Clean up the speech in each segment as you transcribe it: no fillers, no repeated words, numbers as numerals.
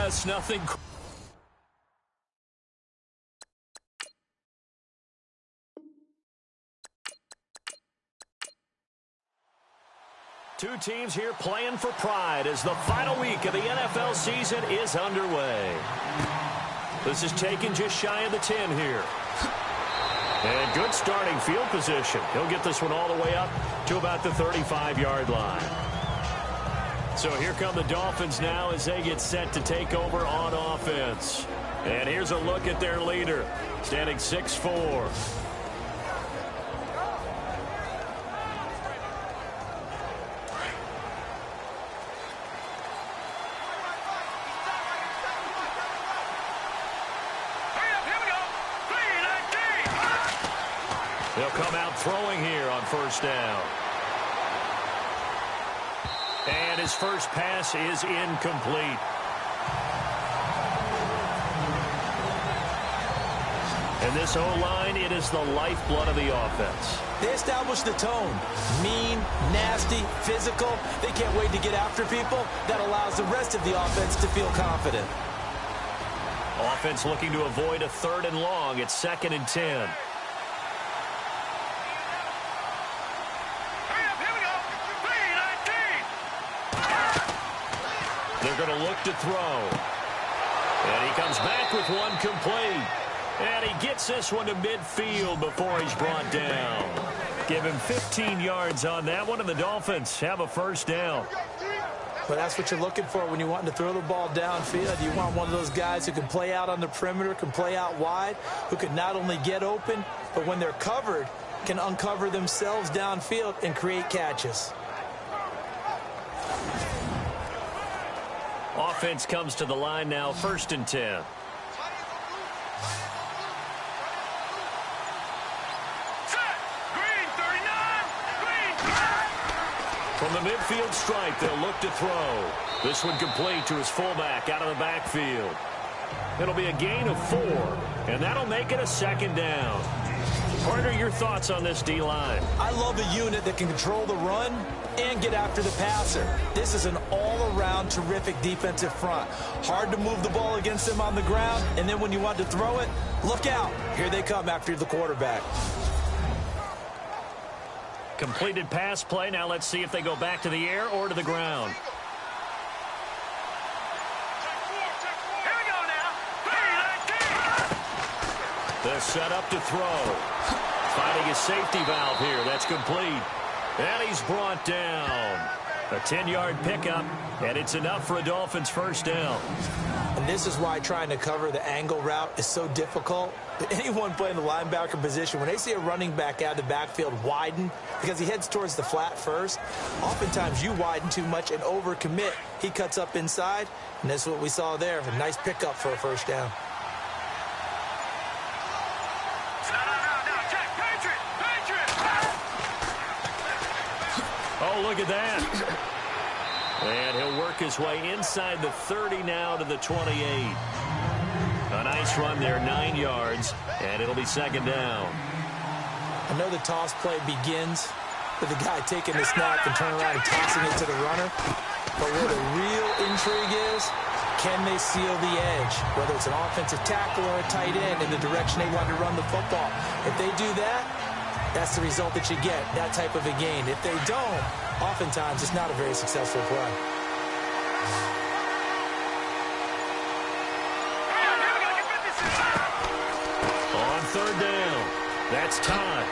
Yes, nothing. Two teams here playing for pride as the final week of the NFL season is underway. This is taken just shy of the 10 here. And good starting field position. He'll get this one all the way up to about the 35-yard line. So here come the Dolphins now as they get set to take over on offense. And here's a look at their leader, standing 6'4". They'll come out throwing here on first down. And his first pass is incomplete. And this O-line, it is the lifeblood of the offense. They establish the tone. Mean, nasty, physical. They can't wait to get after people. That allows the rest of the offense to feel confident. Offense looking to avoid a 3rd and long. It's 2nd and 10. They're going to look to throw. And he comes back with one complete. And he gets this one to midfield before he's brought down. Give him 15 yards on that one, and the Dolphins have a first down. Well, that's what you're looking for when you want to throw the ball downfield. You want one of those guys who can play out on the perimeter, can play out wide, who can not only get open, but when they're covered, can uncover themselves downfield and create catches. Offense comes to the line now, 1st and 10. From the midfield stripe, they'll look to throw. This one complete to his fullback out of the backfield. It'll be a gain of 4, and that'll make it a 2nd down. Partner, your thoughts on this D-line? I love a unit that can control the run and get after the passer. This is an all-around terrific defensive front. Hard to move the ball against them on the ground, and then when you want to throw it, look out. Here they come after the quarterback. Completed pass play. Now let's see if they go back to the air or to the ground. They're set up to throw. Finding a safety valve here. That's complete. And he's brought down. A 10-yard pickup, and it's enough for a Dolphins first down. And this is why trying to cover the angle route is so difficult. Anyone playing the linebacker position, when they see a running back out of the backfield widen, because he heads towards the flat first, oftentimes you widen too much and overcommit. He cuts up inside, and that's what we saw there. A nice pickup for a first down. Oh, look at that. And he'll work his way inside the 30 now to the 28. A nice run there, 9 yards, and it'll be 2nd down. I know the toss play begins with the guy taking the snap and turning around and tossing it to the runner. But where the real intrigue is, can they seal the edge? Whether it's an offensive tackle or a tight end in the direction they want to run the football. If they do that, that's the result that you get, that type of a gain. If they don't, oftentimes it's not a very successful play. On 3rd down, that's time.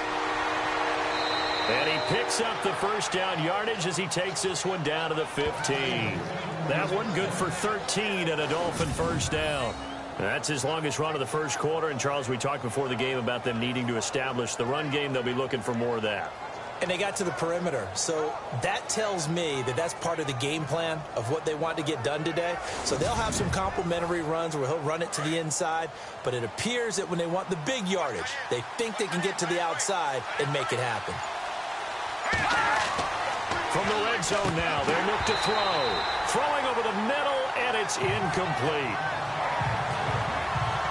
And he picks up the first down yardage as he takes this one down to the 15. That one good for 13 and a Dolphin first down. That's his longest run of the first quarter. And, Charles, we talked before the game about them needing to establish the run game. They'll be looking for more of that. And they got to the perimeter. So that tells me that that's part of the game plan of what they want to get done today. So they'll have some complementary runs where he'll run it to the inside. But it appears that when they want the big yardage, they think they can get to the outside and make it happen. From the red zone now, they look to throw. Throwing over the middle, and it's incomplete.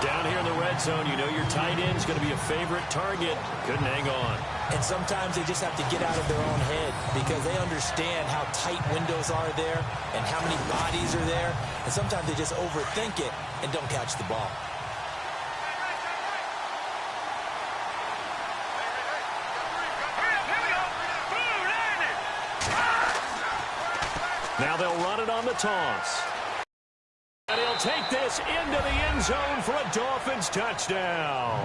Down here in the red zone, you know your tight end's going to be a favorite target. Couldn't hang on. And sometimes they just have to get out of their own head because they understand how tight windows are there and how many bodies are there. And sometimes they just overthink it and don't catch the ball. Now they'll run it on the toss. And he'll take this into the end zone for a Dolphins touchdown.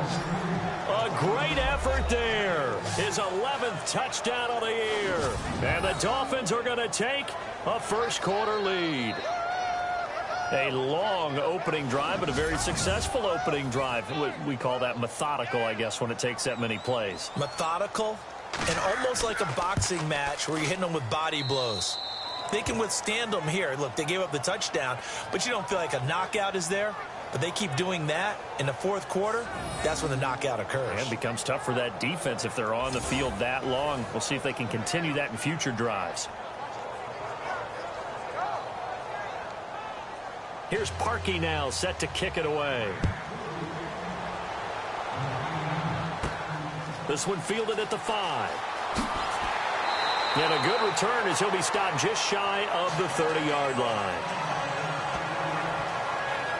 A great effort there. His 11th touchdown of the year. And the Dolphins are going to take a first-quarter lead. A long opening drive, but a very successful opening drive. We call that methodical, I guess, when it takes that many plays. Methodical and almost like a boxing match where you're hitting them with body blows. They can withstand them here. Look, they gave up the touchdown, but you don't feel like a knockout is there. But they keep doing that in the fourth quarter. That's when the knockout occurs. And it becomes tough for that defense if they're on the field that long. We'll see if they can continue that in future drives. Here's Parkey now, set to kick it away. This one fielded at the 5. And a good return as he'll be stopped just shy of the 30-yard line.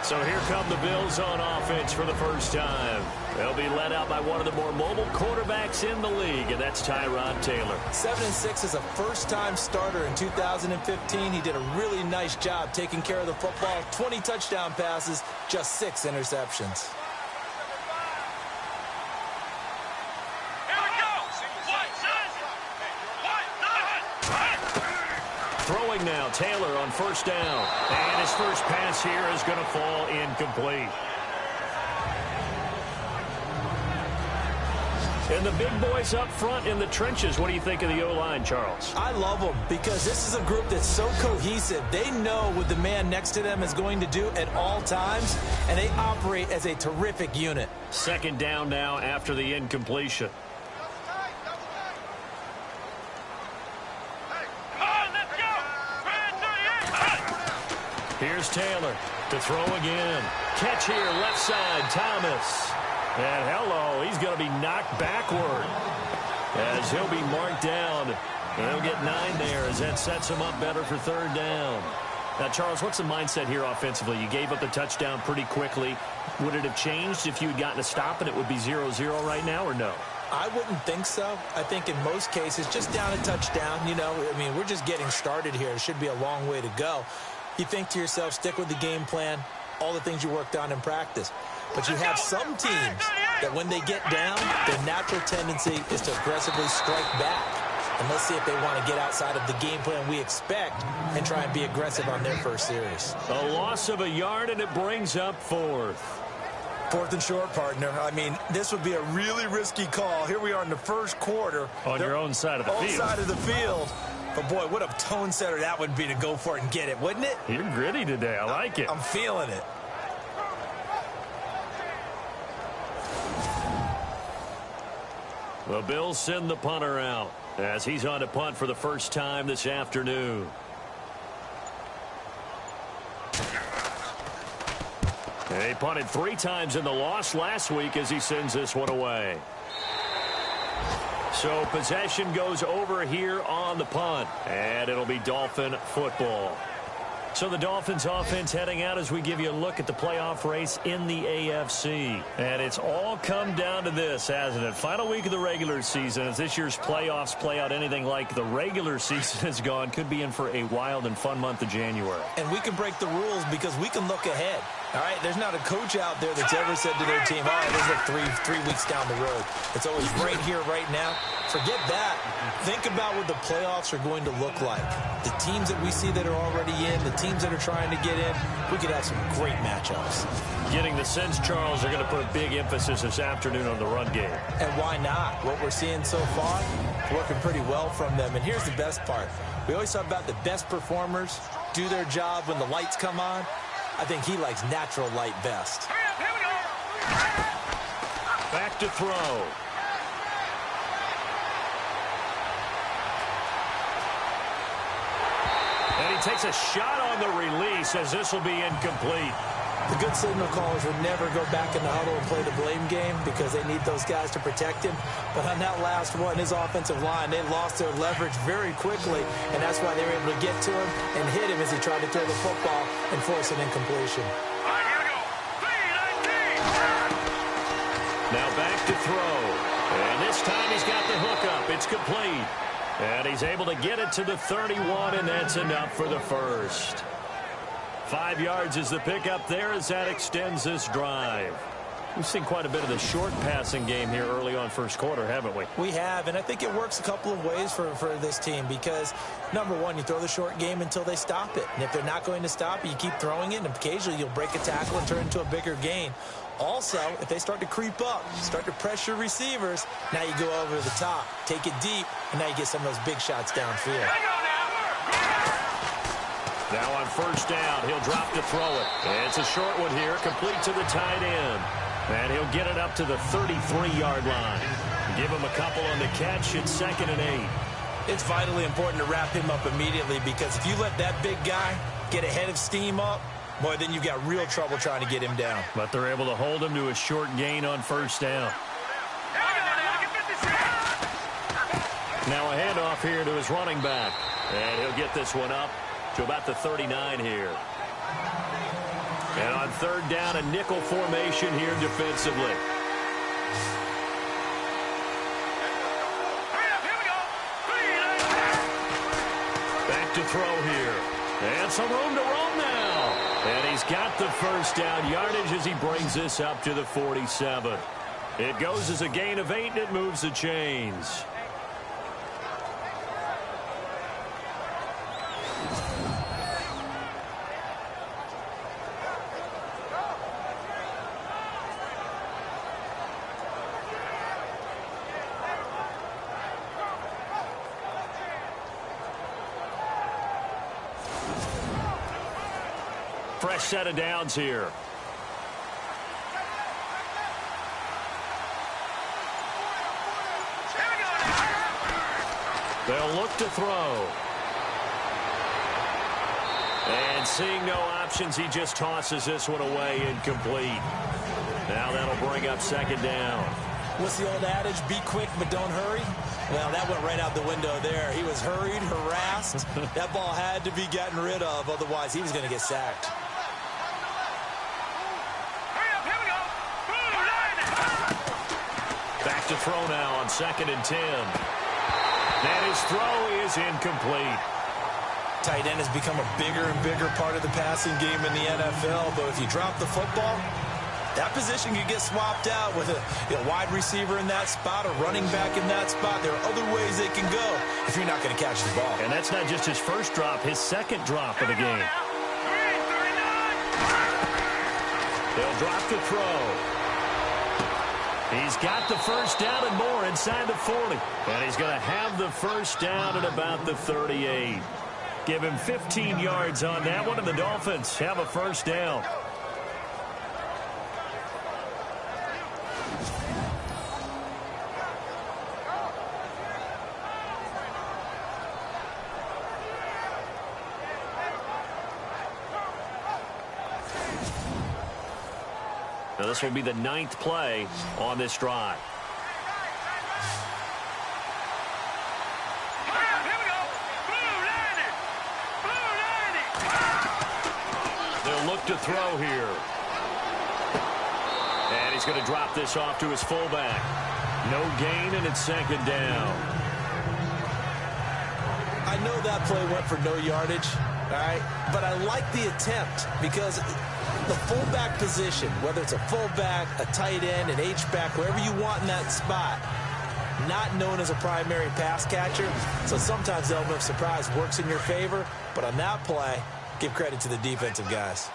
So here come the Bills on offense for the first time. They'll be led out by one of the more mobile quarterbacks in the league, and that's Tyrod Taylor. 7-6 as a first-time starter in 2015. He did a really nice job taking care of the football. 20 touchdown passes, just 6 interceptions. Throwing now, Taylor on first down. And his first pass here is going to fall incomplete. And the big boys up front in the trenches. What do you think of the O-line, Charles? I love them because this is a group that's so cohesive. They know what the man next to them is going to do at all times, and they operate as a terrific unit. Second down now after the incompletion. Here's Taylor to throw again. Catch here, left side, Thomas. And hello, he's going to be knocked backward as he'll be marked down. And he'll get 9 there as that sets him up better for third down. Now, Charles, what's the mindset here offensively? You gave up the touchdown pretty quickly. Would it have changed if you had gotten a stop and it would be 0-0 right now, or no? I wouldn't think so. I think in most cases, just down a touchdown, you know, I mean, we're just getting started here. It should be a long way to go. You think to yourself, stick with the game plan, all the things you worked on in practice. But you have some teams that when they get down, their natural tendency is to aggressively strike back. And let's see if they want to get outside of the game plan we expect and try and be aggressive on their first series. A loss of a yard, and it brings up 4th. 4th and short, partner. I mean, this would be a really risky call. Here we are in the first quarter. On your own side of the field. Own side of the field. But, boy, what a tone setter that would be to go for it and get it, wouldn't it? You're gritty today. I like it. I'm feeling it. The Bills send the punter out as he's on to punt for the first time this afternoon. He punted 3 times in the loss last week as he sends this one away. So possession goes over here on the punt, and it'll be Dolphin football. So the Dolphins offense heading out as we give you a look at the playoff race in the AFC. And it's all come down to this, hasn't it? Final week of the regular season. As this year's playoffs play out anything like the regular season has gone, could be in for a wild and fun month of January. And we can break the rules because we can look ahead. All right, there's not a coach out there that's ever said to their team, all right, let's look three weeks down the road. It's always right here, right now. Forget that. Think about what the playoffs are going to look like. The teams that we see that are already in, the teams that are trying to get in, we could have some great matchups. Getting the sense, Charles, they're going to put a big emphasis this afternoon on the run game. And why not? What we're seeing so far, working pretty well from them. And here's the best part. We always talk about the best performers do their job when the lights come on. I think he likes natural light best. Here we go. Back to throw. And he takes a shot on the release as this will be incomplete. The good signal callers would never go back in the huddle and play the blame game because they need those guys to protect him. But on that last one, his offensive line, they lost their leverage very quickly, and that's why they were able to get to him and hit him as he tried to throw the football and force an incompletion. All right, here we go. 3-19. Now back to throw. And this time he's got the hook up. It's complete. And he's able to get it to the 31, and that's enough for the first. 5 yards is the pickup there as that extends this drive. We've seen quite a bit of the short passing game here early on first quarter, haven't we? We have, and I think it works a couple of ways for this team because, number one, you throw the short game until they stop it. And if they're not going to stop it, you keep throwing it, and occasionally you'll break a tackle and turn it into a bigger gain. Also, if they start to creep up, start to pressure receivers, now you go over the top, take it deep, and now you get some of those big shots downfield. Now on first down, he'll drop to throw it. And it's a short one here, complete to the tight end. And he'll get it up to the 33-yard line. Give him a couple on the catch. It's 2nd and 8. It's vitally important to wrap him up immediately because if you let that big guy get a head of steam up, boy, then you've got real trouble trying to get him down. But they're able to hold him to a short gain on first down. Now a handoff here to his running back. And he'll get this one up to about the 39 here. And on third down, a nickel formation here defensively. Back to throw here. And some room to roam now. And he's got the first down yardage as he brings this up to the 47. It goes as a gain of 8, and it moves the chains. Fresh set of downs here. They'll look to throw. And seeing no options, he just tosses this one away, incomplete. Now that'll bring up 2nd down. What's the old adage? Be quick, but don't hurry. Well, that went right out the window there. He was hurried, harassed. That ball had to be gotten rid of, otherwise he was going to get sacked. Back to throw now on 2nd and 10. And his throw is incomplete. Tight end has become a bigger and bigger part of the passing game in the NFL, but if you drop the football, that position could get swapped out with a wide receiver in that spot, a running back in that spot. There are other ways they can go if you're not going to catch the ball. And that's not just his first drop, his 2nd drop of the game. They'll drop to throw. He's got the first down and more inside the 40. And he's going to have the first down at about the 38. Give him 15 yards on that one, and the Dolphins have a first down. Now this will be the 9th play on this drive. They'll look to throw here. And he's going to drop this off to his fullback. No gain, and it's 2nd down. I know that play went for no yardage, all right? But I like the attempt because the fullback position, whether it's a fullback, a tight end, an H-back, wherever you want in that spot, not known as a primary pass catcher. So sometimes the element of surprise works in your favor. But on that play, give credit to the defensive guys.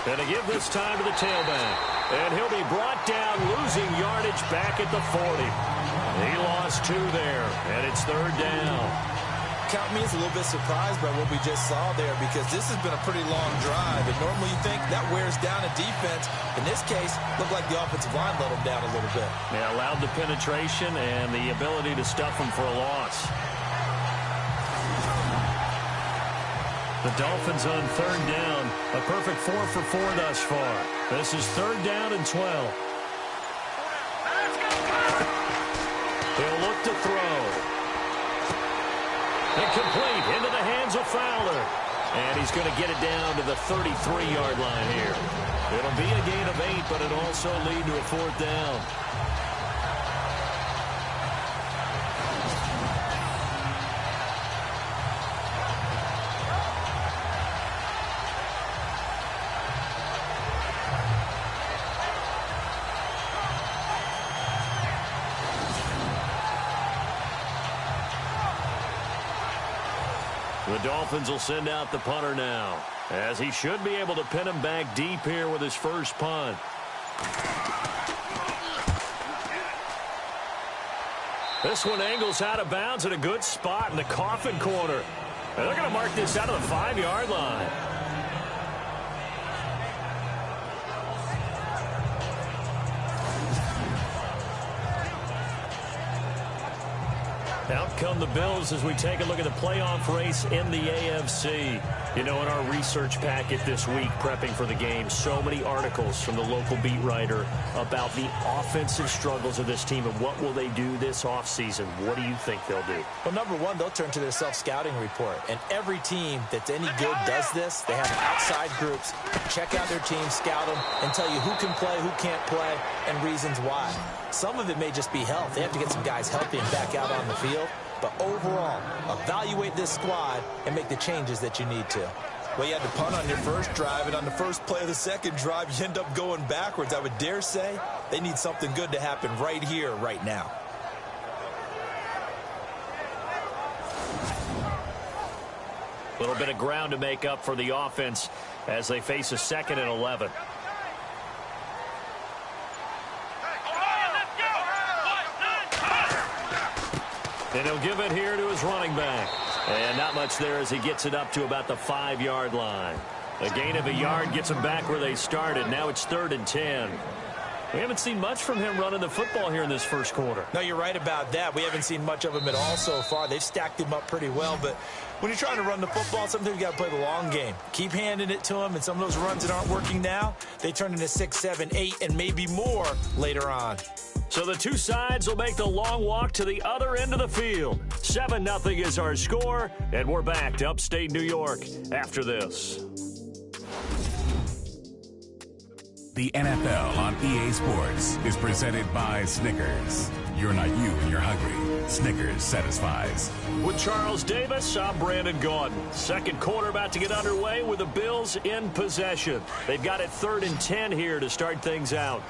And to give this time to the tailback. And he'll be brought down, losing yardage back at the 40. He lost 2 there, and it's 3rd down. Count me as a little bit surprised by what we just saw there because this has been a pretty long drive, and normally you think that wears down a defense. In this case, looked like the offensive line let them down a little bit. Yeah, allowed the penetration and the ability to stuff them for a loss. The Dolphins on third down. A perfect 4 for 4 thus far. This is third down and 12. He'll look to throw. And complete into the hands of Fowler. And he's going to get it down to the 33-yard line here. It'll be a gain of 8, but it'll also lead to a fourth down. The Dolphins will send out the punter now, as he should be able to pin him back deep here with his first punt. This one angles out of bounds at a good spot in the coffin corner. And they're going to mark this out of the 5-yard line. Out come the Bills as we take a look at the playoff race in the AFC. You know, in our research packet this week, prepping for the game, so many articles from the local beat writer about the offensive struggles of this team and what will they do this offseason. What do you think they'll do? Well, number one, they'll turn to their self-scouting report. And every team that's any good does this. They have outside groups, check out their team, scout them, and tell you who can play, who can't play, and reasons why. Some of it may just be health. They have to get some guys healthy and back out on the field. But overall, evaluate this squad and make the changes that you need to. Well, you had to punt on your first drive, and on the first play of the second drive, you end up going backwards. I would dare say they need something good to happen right here, right now. A little bit of ground to make up for the offense as they face a 2nd and 11. And he'll give it here to his running back. And not much there as he gets it up to about the 5-yard line. A gain of a yard gets him back where they started. Now it's 3rd and 10. We haven't seen much from him running the football here in this first quarter. No, you're right about that. We haven't seen much of him at all so far. They've stacked him up pretty well. But when you're trying to run the football, sometimes you got to play the long game. Keep handing it to him, and some of those runs that aren't working now, they turn into 6, 7, 8, and maybe more later on. So the two sides will make the long walk to the other end of the field. 7-0 is our score, and we're back to upstate New York after this. The NFL on EA Sports is presented by Snickers. You're not you when you're hungry. Snickers satisfies. With Charles Davis, I'm Brandon Gaudin. Second quarter about to get underway with the Bills in possession. They've got it 3rd and 10 here to start things out.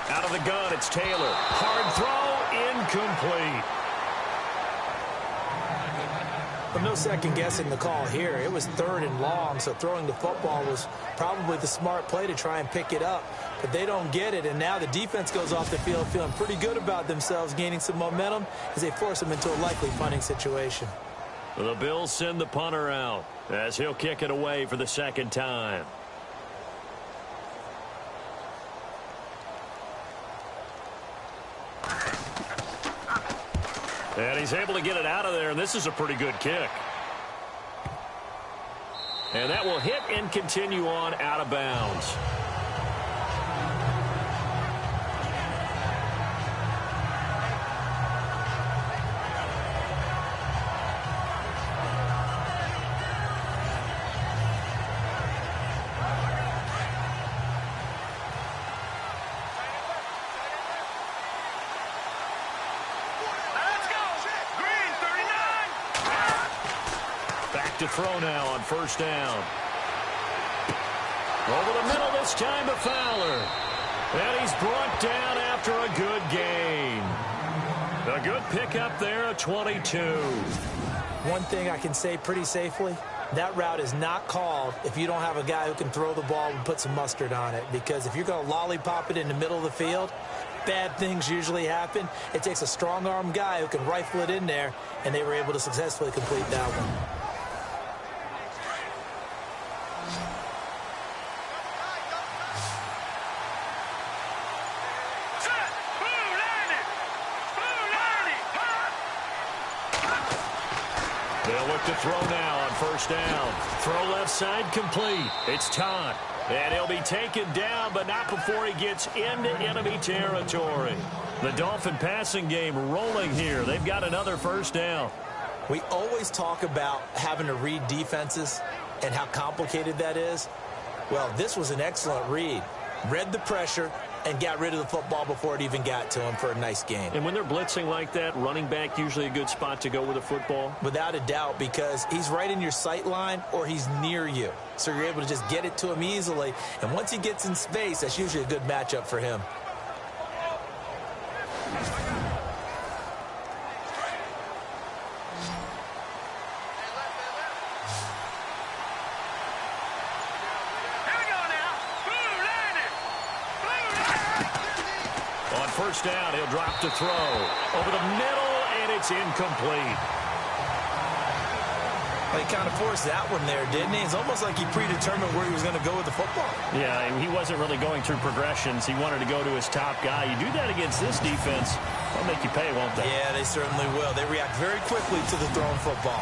Out of the gun, it's Taylor. Hard throw, incomplete. Well, no second guessing the call here. It was 3rd and long, so throwing the football was probably the smart play to try and pick it up. But they don't get it, and now the defense goes off the field feeling pretty good about themselves, gaining some momentum as they force them into a likely punting situation. The Bills send the punter out as he'll kick it away for the second time. And he's able to get it out of there, and this is a pretty good kick. And that will hit and continue on out of bounds. To throw now on first down. Over the middle this time to Fowler. And he's brought down after a good gain. A good pickup there at 22. One thing I can say pretty safely, that route is not called if you don't have a guy who can throw the ball and put some mustard on it. Because if you're going to lollipop it in the middle of the field, bad things usually happen. It takes a strong-arm guy who can rifle it in there, and they were able to successfully complete that one. They'll look to throw now on first down. Throw left side complete. It's Todd. And he'll be taken down, but not before he gets into enemy territory. The Dolphin passing game rolling here. They've got another first down. We always talk about having to read defenses and how complicated that is. Well, this was an excellent read. Read the pressure and got rid of the football before it even got to him for a nice game. And when they're blitzing like that, running back usually a good spot to go with a football? Without a doubt, because he's right in your sight line or he's near you. So you're able to just get it to him easily. And once he gets in space, that's usually a good matchup for him. First down, he'll drop to throw. Over the middle, and it's incomplete. Well, he kind of forced that one there, didn't he? It's almost like he predetermined where he was going to go with the football. Yeah, he wasn't really going through progressions. He wanted to go to his top guy. You do that against this defense, they'll make you pay, won't they? Yeah, they certainly will. They react very quickly to the thrown football.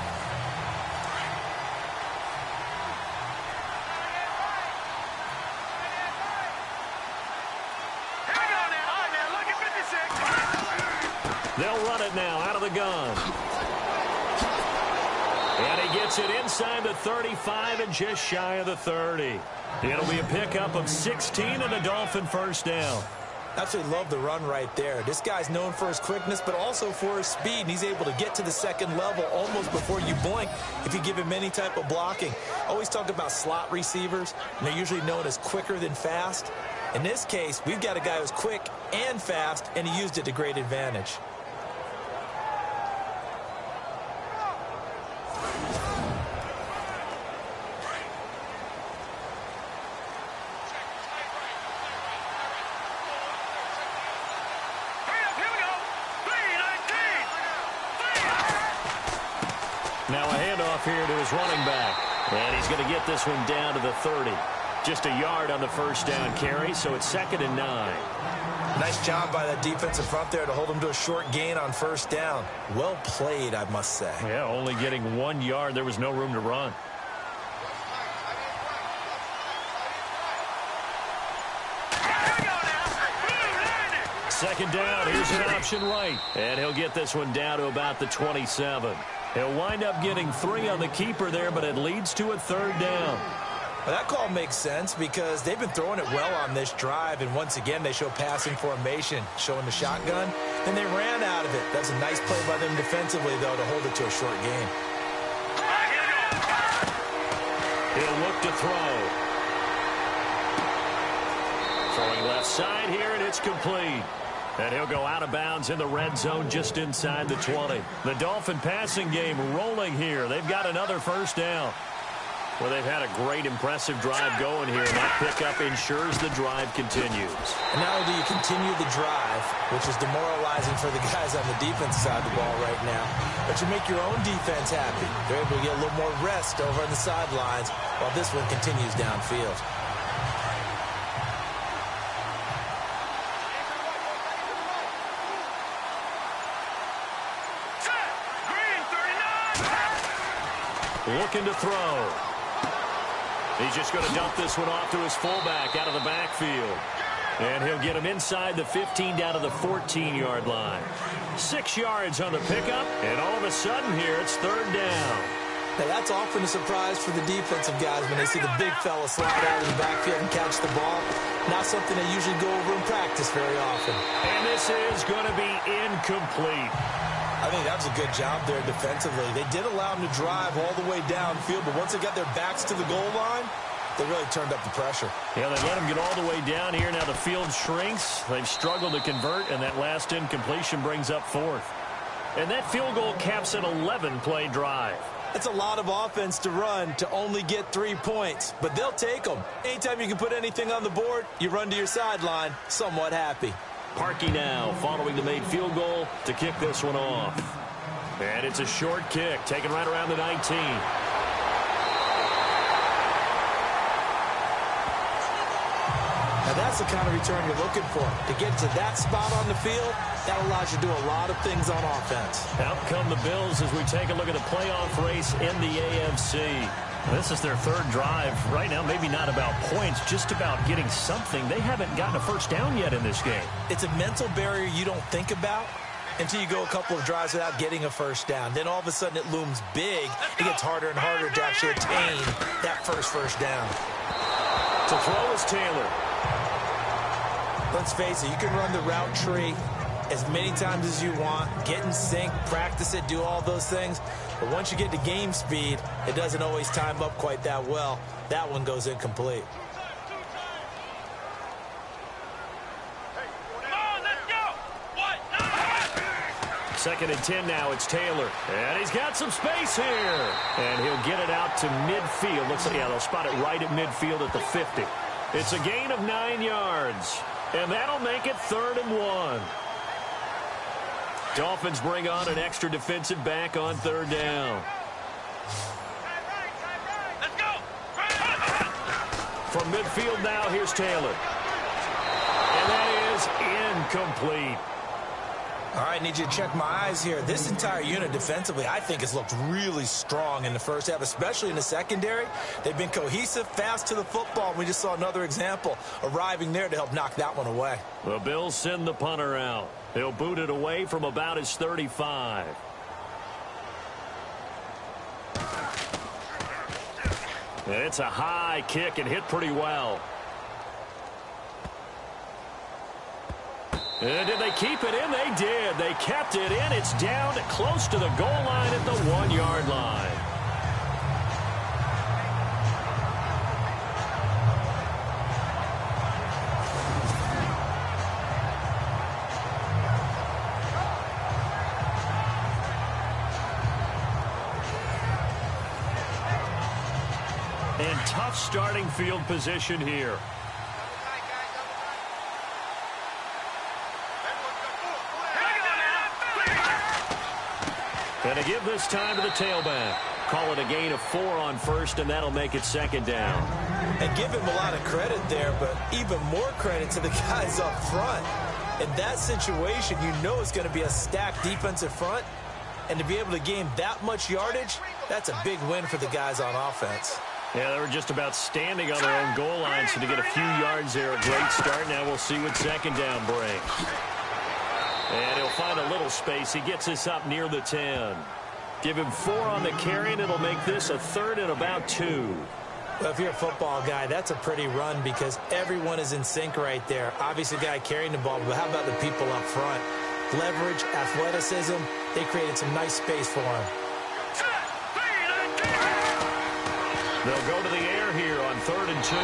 They'll run it now out of the gun. And he gets it inside the 35 and just shy of the 30. It'll be a pickup of 16 and a Dolphin first down. Absolutely love the run right there. This guy's known for his quickness, but also for his speed. And he's able to get to the second level almost before you blink if you give him any type of blocking. Always talk about slot receivers, and they're usually known as quicker than fast. In this case, we've got a guy who's quick and fast, and he used it to great advantage. Now a handoff here to his running back. And he's going to get this one down to the 30. Just a yard on the first down carry, so it's 2nd and 9. Nice job by that defensive front there to hold him to a short gain on first down. Well played, I must say. Yeah, only getting 1 yard. There was no room to run. Second down, here's an option right. And he'll get this one down to about the 27. He'll wind up getting 3 on the keeper there, but it leads to a 3rd down. Well, that call makes sense because they've been throwing it well on this drive, and once again, they show passing formation, showing the shotgun. Then they ran out of it. That's a nice play by them defensively, though, to hold it to a short gain. He'll look to throw. Throwing left side here, and it's complete. And he'll go out of bounds in the red zone just inside the 20. The Dolphin passing game rolling here. They've got another first down. Well, they've had a great, impressive drive going here, and that pickup ensures the drive continues. And not only do you continue the drive, which is demoralizing for the guys on the defensive side of the ball right now, but you make your own defense happy. They're able to get a little more rest over on the sidelines while this one continues downfield. Looking to throw. He's just going to dump this one off to his fullback out of the backfield. And he'll get him inside the 15 down to the 14-yard line. 6 yards on the pickup, and all of a sudden here it's 3rd down. Now that's often a surprise for the defensive guys when they see the big fella slide out of the backfield and catch the ball. Not something they usually go over in practice very often. And this is going to be incomplete. I think that was a good job there defensively. They did allow him to drive all the way downfield, but once they got their backs to the goal line, they really turned up the pressure. Yeah, they let him get all the way down here. Now the field shrinks. They've struggled to convert, and that last incompletion brings up 4th. And that field goal caps an 11-play drive. It's a lot of offense to run to only get 3 points, but they'll take them. Anytime you can put anything on the board, you run to your sideline somewhat happy. Parkey now following the made field goal to kick this one off. And it's a short kick, taken right around the 19. Now that's the kind of return you're looking for. To get to that spot on the field, That allows you to do a lot of things on offense. Out come the Bills as we take a look at the playoff race in the AFC. This is their third drive. Right now, maybe not about points, just about getting something. They haven't gotten a first down yet in this game. It's a mental barrier you don't think about until you go a couple of drives without getting a first down. Then all of a sudden it looms big. It gets harder and harder to actually attain that first down. To throw is Taylor. Let's face it, you can run the route tree as many times as you want, get in sync, practice it, do all those things. But once you get to game speed, it doesn't always time up quite that well. That one goes incomplete. Second and 10 now, it's Taylor. And he's got some space here. And he'll get it out to midfield. Looks like, yeah, they'll spot it right at midfield at the 50. It's a gain of 9 yards. And that'll make it 3rd and 1. Dolphins bring on an extra defensive back on 3rd down. Let's go. From midfield now, here's Taylor. And that is incomplete. All right, need you to check my eyes here. This entire unit defensively, I think, has looked really strong in the first half, especially in the secondary. They've been cohesive, fast to the football. We just saw another example arriving there to help knock that one away. The Bills send the punter out. He'll boot it away from about his 35. And it's a high kick and hit pretty well. And did they keep it in? They did. They kept it in. It's down close to the goal line at the 1-yard line. And tough starting field position here. And to give this time to the tailback. Call it a gain of 4 on first, and that'll make it 2nd down. And give him a lot of credit there, but even more credit to the guys up front. In that situation, you know it's going to be a stacked defensive front. And to be able to gain that much yardage, that's a big win for the guys on offense. Yeah, they were just about standing on their own goal line, so to get a few yards there, a great start. Now we'll see what 2nd down brings. And he'll find a little space. He gets us up near the 10. Give him 4 on the carry, and it'll make this a 3rd and about 2. Well, if you're a football guy, that's a pretty run because everyone is in sync right there. Obviously, the guy carrying the ball, but how about the people up front? Leverage, athleticism, they created some nice space for him. They'll go to the air here on 3rd and 2.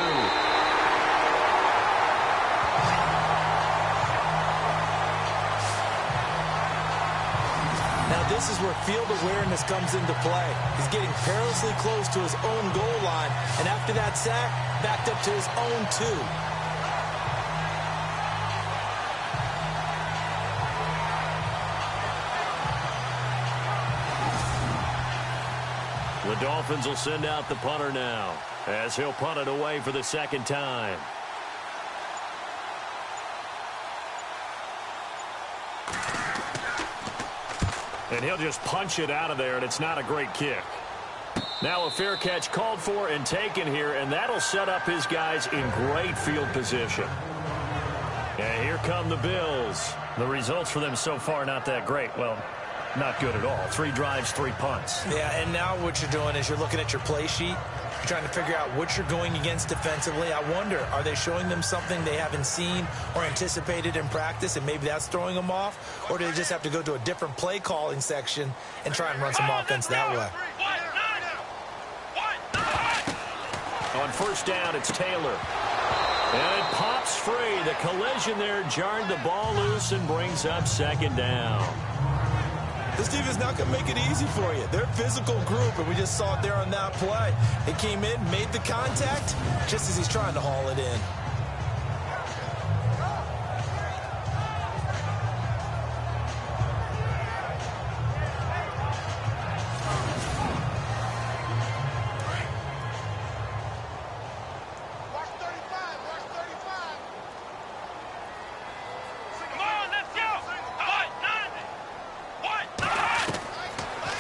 Now this is where field awareness comes into play. He's getting perilously close to his own goal line, and after that sack, backed up to his own 2. The Dolphins will send out the punter now as he'll punt it away for the 2nd time. And he'll just punch it out of there, and it's not a great kick. Now a fair catch called for and taken here, and that'll set up his guys in great field position. And here come the Bills. The results for them so far not that great. Well, not good at all. 3 drives, 3 punts. Yeah, and now what you're doing is you're looking at your play sheet. You're trying to figure out what you're going against defensively. I wonder, are they showing them something they haven't seen or anticipated in practice, and maybe that's throwing them off? Or do they just have to go to a different play calling section and try and run some offense that way? On 1st down, it's Taylor. And it pops free. The collision there jarred the ball loose and brings up 2nd down. This team is not going to make it easy for you. They're a physical group, and we just saw it there on that play. They came in, made the contact, just as he's trying to haul it in. Come on, let's go.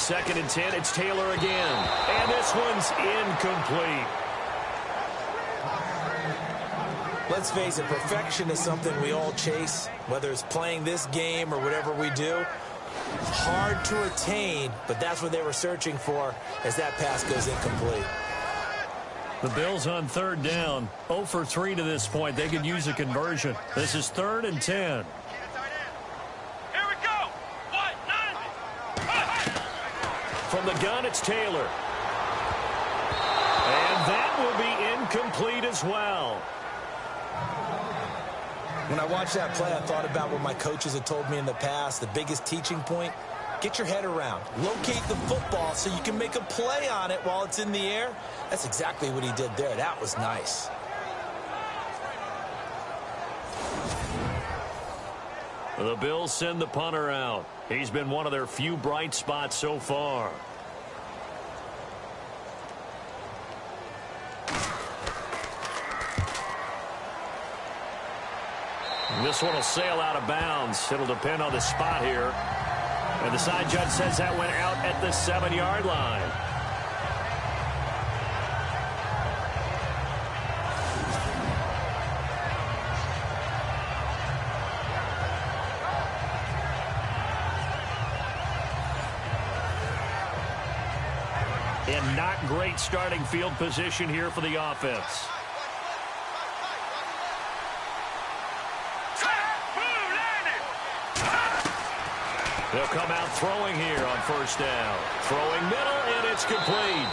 2nd and 10. It's Taylor again. And this one's incomplete. Let's face it, perfection is something we all chase, whether it's playing this game or whatever we do. Hard to attain, but that's what they were searching for as that pass goes incomplete. The Bills on 3rd down. 0 for 3 to this point. They could use a conversion. This is 3rd and 10. Here we go. From the gun, it's Taylor. And that will be incomplete as well. When I watched that play, I thought about what my coaches had told me in the past. The biggest teaching point, get your head around. Locate the football so you can make a play on it while it's in the air. That's exactly what he did there. That was nice. The Bills send the punter out. He's been one of their few bright spots so far. This one will sail out of bounds. It'll depend on the spot here. And the side judge says that went out at the 7-yard line. And not great starting field position here for the offense. They'll come out throwing here on 1st down. Throwing middle, and it's complete.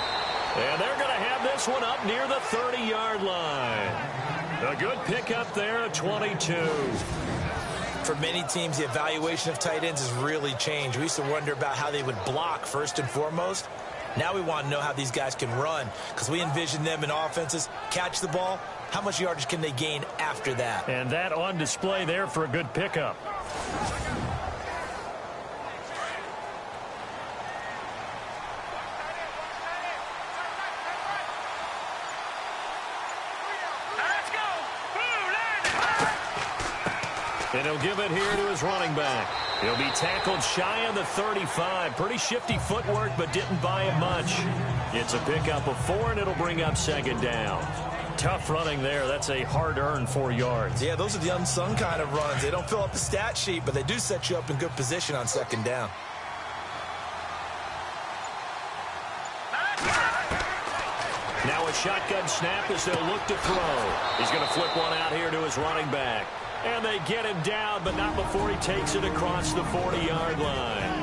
And they're going to have this one up near the 30-yard line. A good pickup there at 22. For many teams, the evaluation of tight ends has really changed. We used to wonder about how they would block first and foremost. Now we want to know how these guys can run, because we envision them in offenses. Catch the ball, how much yardage can they gain after that? And that on display there for a good pickup. And he'll give it here to his running back. He'll be tackled shy of the 35. Pretty shifty footwork, but didn't buy him much. It's a pickup of 4, and it'll bring up 2nd down. Tough running there. That's a hard-earned 4 yards. Yeah, those are the unsung kind of runs. They don't fill up the stat sheet, but they do set you up in good position on 2nd down. Now a shotgun snap as they'll look to throw. He's going to flip one out here to his running back. And they get him down, but not before he takes it across the 40-yard line.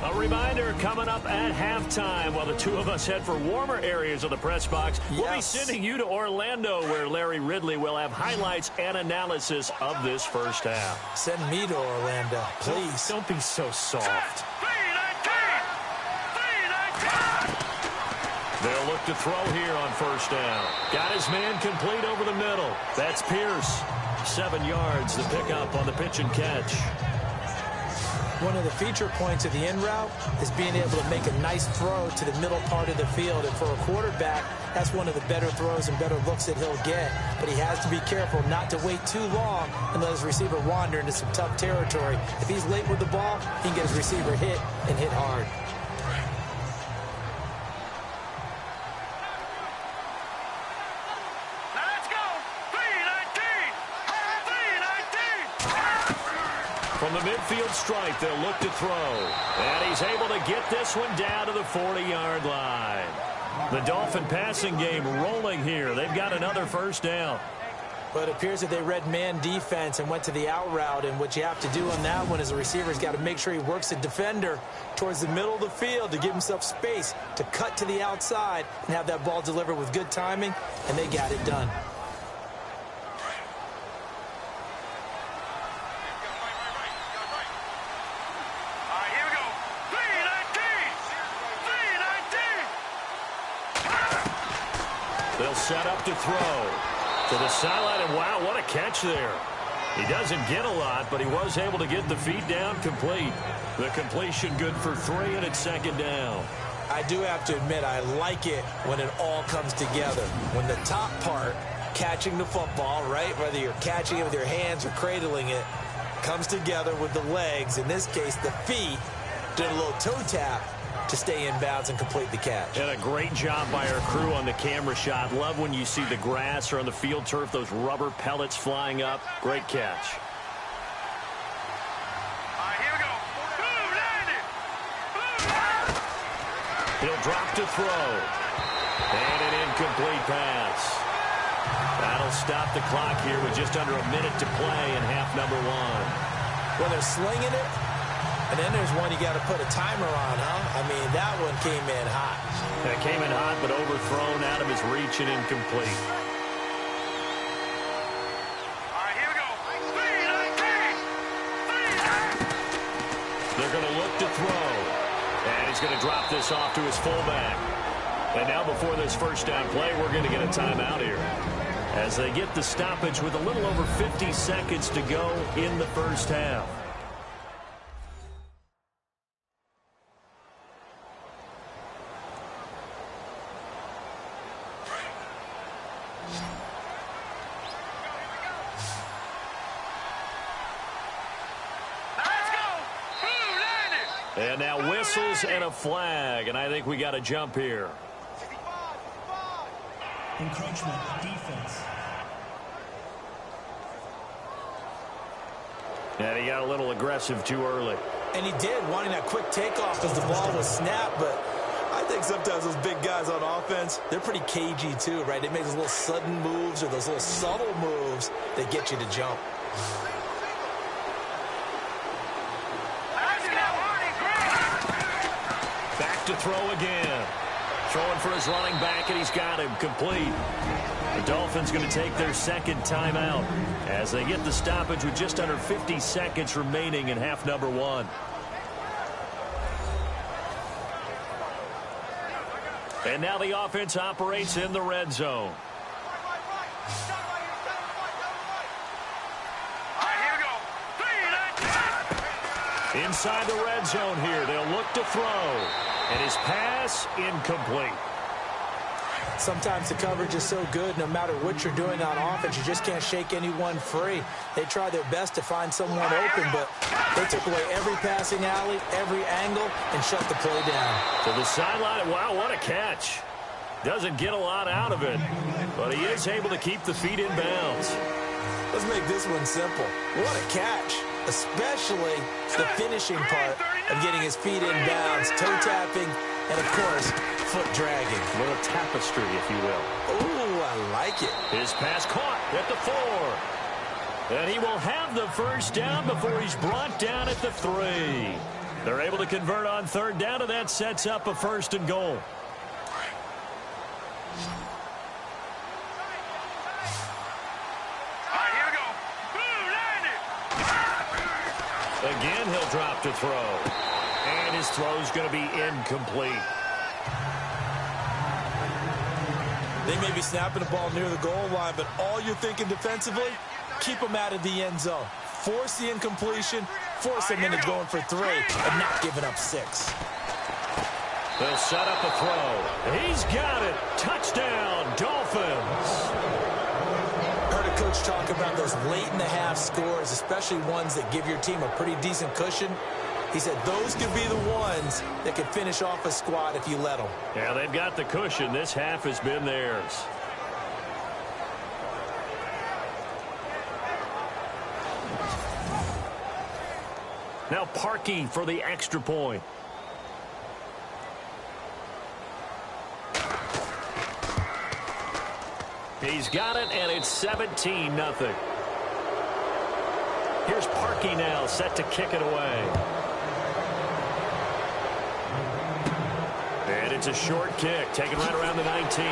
A reminder coming up at halftime while the two of us head for warmer areas of the press box. Yes. We'll be sending you to Orlando where Larry Ridley will have highlights and analysis of this first half. Send me to Orlando, please. Don't be so soft. They'll look to throw here on 1st down. Got his man complete over the middle. That's Pierce. 7 yards, the pickup on the pitch and catch. One of the feature points of the in route is being able to make a nice throw to the middle part of the field. And for a quarterback, that's one of the better throws and better looks that he'll get. But he has to be careful not to wait too long and let his receiver wander into some tough territory. If he's late with the ball, he can get his receiver hit and hit hard. From the midfield stripe, they'll look to throw. And he's able to get this one down to the 40-yard line. The Dolphin passing game rolling here. They've got another 1st down. But it appears that they read man defense and went to the out route. And what you have to do on that one is the receiver's got to make sure he works the defender towards the middle of the field to give himself space to cut to the outside and have that ball delivered with good timing. And they got it done. They'll set up to throw to the sideline, and wow, what a catch there. He doesn't get a lot, but he was able to get the feet down complete. The completion good for 3, and it's 2nd down. I do have to admit, I like it when it all comes together. When the top part catching the football, right? Whether you're catching it with your hands or cradling it, comes together with the legs. In this case, the feet. Did a little toe tap to stay in bounds and complete the catch. And a great job by our crew on the camera shot. Love when you see the grass or on the field turf, those rubber pellets flying up. Great catch. All right, here we go. Boom, landed. Boom. He'll drop to throw. And an incomplete pass. That'll stop the clock here with just under a minute to play in half number one. Well, they're slinging it. And then there's one you got to put a timer on, huh? I mean, that one came in hot. That came in hot, but overthrown out of his reach and incomplete. All right, here we go. They're going to look to throw. And he's going to drop this off to his fullback. And now before this first down play, we're going to get a timeout here. As they get the stoppage with a little over 50 seconds to go in the first half. And now whistles and a flag, and I think we got a jump here. Encroachment defense. And he got a little aggressive too early. And he did, wanting that quick takeoff as the ball was snapped, but I think sometimes those big guys on offense, they're pretty cagey too, right? They make those little sudden moves or those little subtle moves that get you to jump. Back to throw again. Throwing for his running back, and he's got him complete. The Dolphins going to take their second timeout as they get the stoppage with just under 50 seconds remaining in half number one. And now the offense operates in the red zone. Inside the red zone here, they'll look to throw. And his pass, incomplete. Sometimes the coverage is so good, no matter what you're doing on offense, you just can't shake anyone free. They try their best to find someone open, but they took away every passing alley, every angle, and shut the play down. To the sideline, wow, what a catch. Doesn't get a lot out of it, but he is able to keep the feet in bounds. Let's make this one simple. What a catch, especially the finishing part of getting his feet in bounds, toe tapping, and of course, foot dragging. A little tapestry, if you will. Ooh, I like it. His pass caught at the 4. And he will have the first down before he's brought down at the 3. They're able to convert on third down, and that sets up a first and goal. Again, he'll drop to throw. And his throw's going to be incomplete. they may be snapping the ball near the goal line, but all you're thinking defensively, keep them out of the end zone. Force the incompletion, force them into going for 3, and not giving up 6. They'll set up a throw. He's got it. Touchdown, Dolphins. Heard a coach talk about those late-in-the-half scores, especially ones that give your team a pretty decent cushion. He said those could be the ones that could finish off a squad if you let them. Yeah, they've got the cushion. This half has been theirs. Now Parkey for the extra point. He's got it, and it's 17-0. Here's Parkey now, set to kick it away. And it's a short kick, taken right around the 19.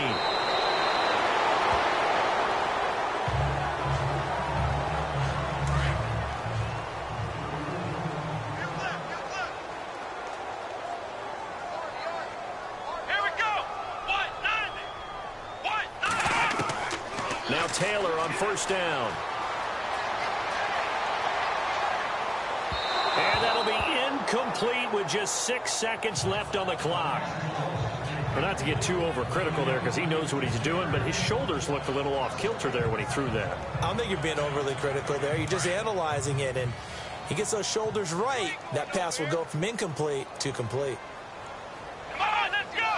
Now Taylor on first down. And that'll be incomplete with just 6 seconds left on the clock. Well, not to get too overcritical there because he knows what he's doing, but his shoulders looked a little off kilter there when he threw that. I don't think you're being overly critical there. You're just analyzing it, and he gets those shoulders right. That pass will go from incomplete to complete. Come on, let's go!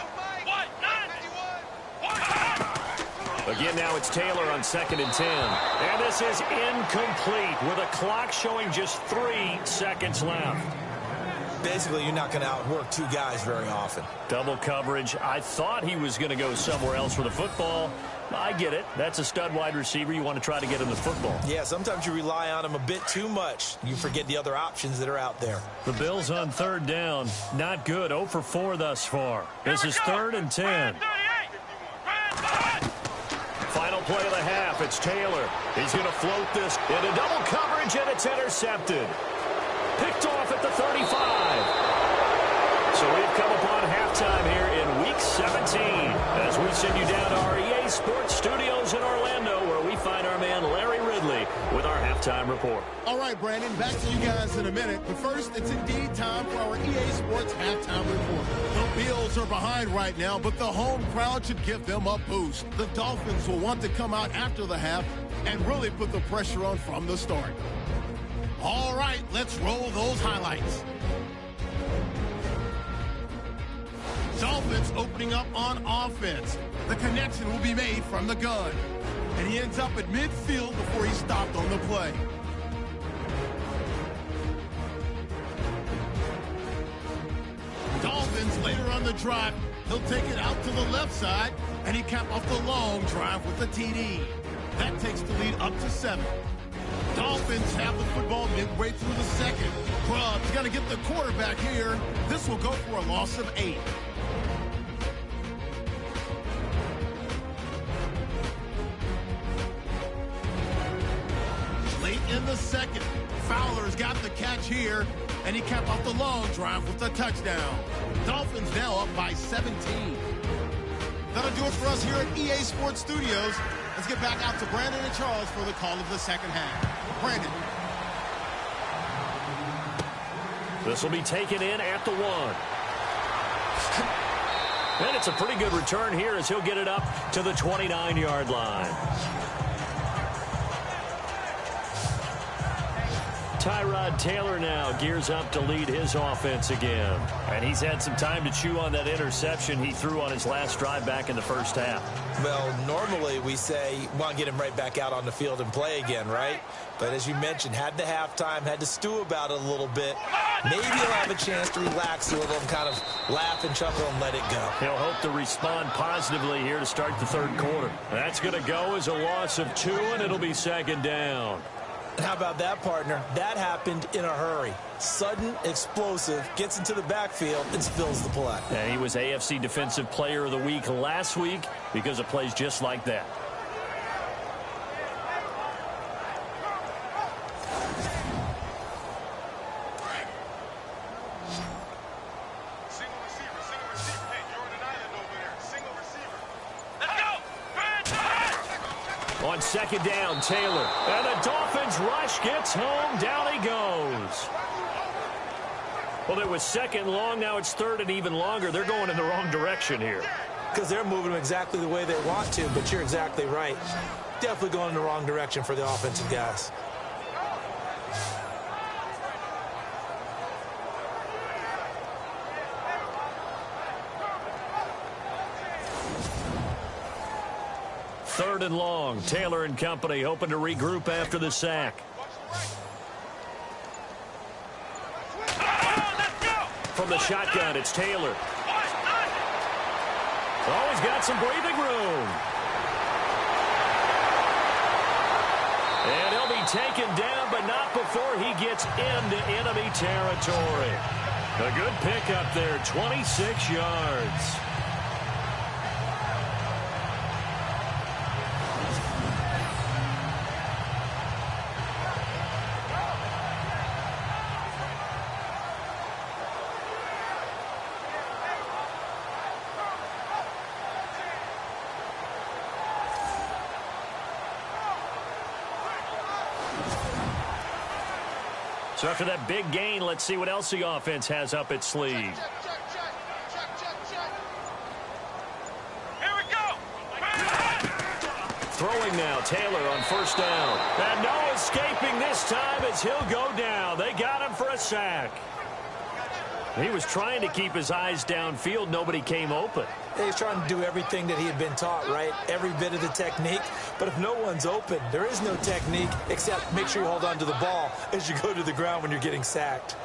Again, now it's Taylor on 2nd and 10. And this is incomplete with a clock showing just 3 seconds left. Basically, you're not going to outwork two guys very often. Double coverage. I thought he was going to go somewhere else for the football. I get it. That's a stud wide receiver. You want to try to get him the football. Yeah, sometimes you rely on him a bit too much. You forget the other options that are out there. The Bills on 3rd down. Not good. 0 for 4 thus far. This is 3rd and 10. Final play of the half. It's Taylor. He's going to float this into double coverage, and it's intercepted. Picked off at the 35. So we've come upon halftime here in Week 17 as we send you down to our EA Sports Studios in Orlando, where we find our man Larry Ridley with our halftime report. All right, Brandon, back to you guys in a minute. But first, it's indeed time for our EA Sports halftime report. The Bills are behind right now, but the home crowd should give them a boost. The Dolphins will want to come out after the half and really put the pressure on from the start. All right, let's roll those highlights. Dolphins opening up on offense. The connection will be made from the gun. And he ends up at midfield before he stopped on the play. Dolphins later on the drive. He'll take it out to the left side, and he capped off the long drive with the TD. That takes the lead up to 7. Dolphins have the football midway through the second. Grubb's got to get the quarterback here. This will go for a loss of 8. Late in the second, Fowler's got the catch here, and he capped off the long drive with the touchdown. Dolphins now up by 17. That'll do it for us here at EA Sports Studios. Let's get back out to Brandon and Charles for the call of the second half. Brandon. This will be taken in at the 1. And it's a pretty good return here as he'll get it up to the 29-yard line. Tyrod Taylor now gears up to lead his offense again. And he's had some time to chew on that interception he threw on his last drive back in the first half. Well, normally we say, want to get him right back out on the field and play again, right? But as you mentioned, had the halftime, had to stew about it a little bit. Maybe he'll have a chance to relax a little and kind of laugh and chuckle and let it go. He'll hope to respond positively here to start the third quarter. That's going to go as a loss of 2, and it'll be 2nd down. How about that, partner? That happened in a hurry. Sudden, explosive, gets into the backfield and spills the play. And he was AFC Defensive Player of the Week last week because of plays just like that. Single receiver. Hey, Jordan Island over there. Single receiver. Let's go! On 2nd down, Taylor. And the Dolphins rush gets home. Down he goes. Well, it was 2nd long. Now it's 3rd and even longer. They're going in the wrong direction here. Because they're moving them exactly the way they want to, but you're exactly right. Definitely going in the wrong direction for the offensive guys. Third and long. Taylor and company hoping to regroup after the sack. From the shotgun, it's Taylor. Oh, he's got some breathing room. And he'll be taken down, but not before he gets into enemy territory. A good pickup there, 26 yards. So after that big gain, let's see what else the offense has up its sleeve. throwing now. Taylor on first down. And no escaping this time as he'll go down. They got him for a sack. He was trying to keep his eyes downfield. Nobody came open. He's trying to do everything that he had been taught, right? Every bit of the technique. But if no one's open, there is no technique except make sure you hold on to the ball as you go to the ground when you're getting sacked.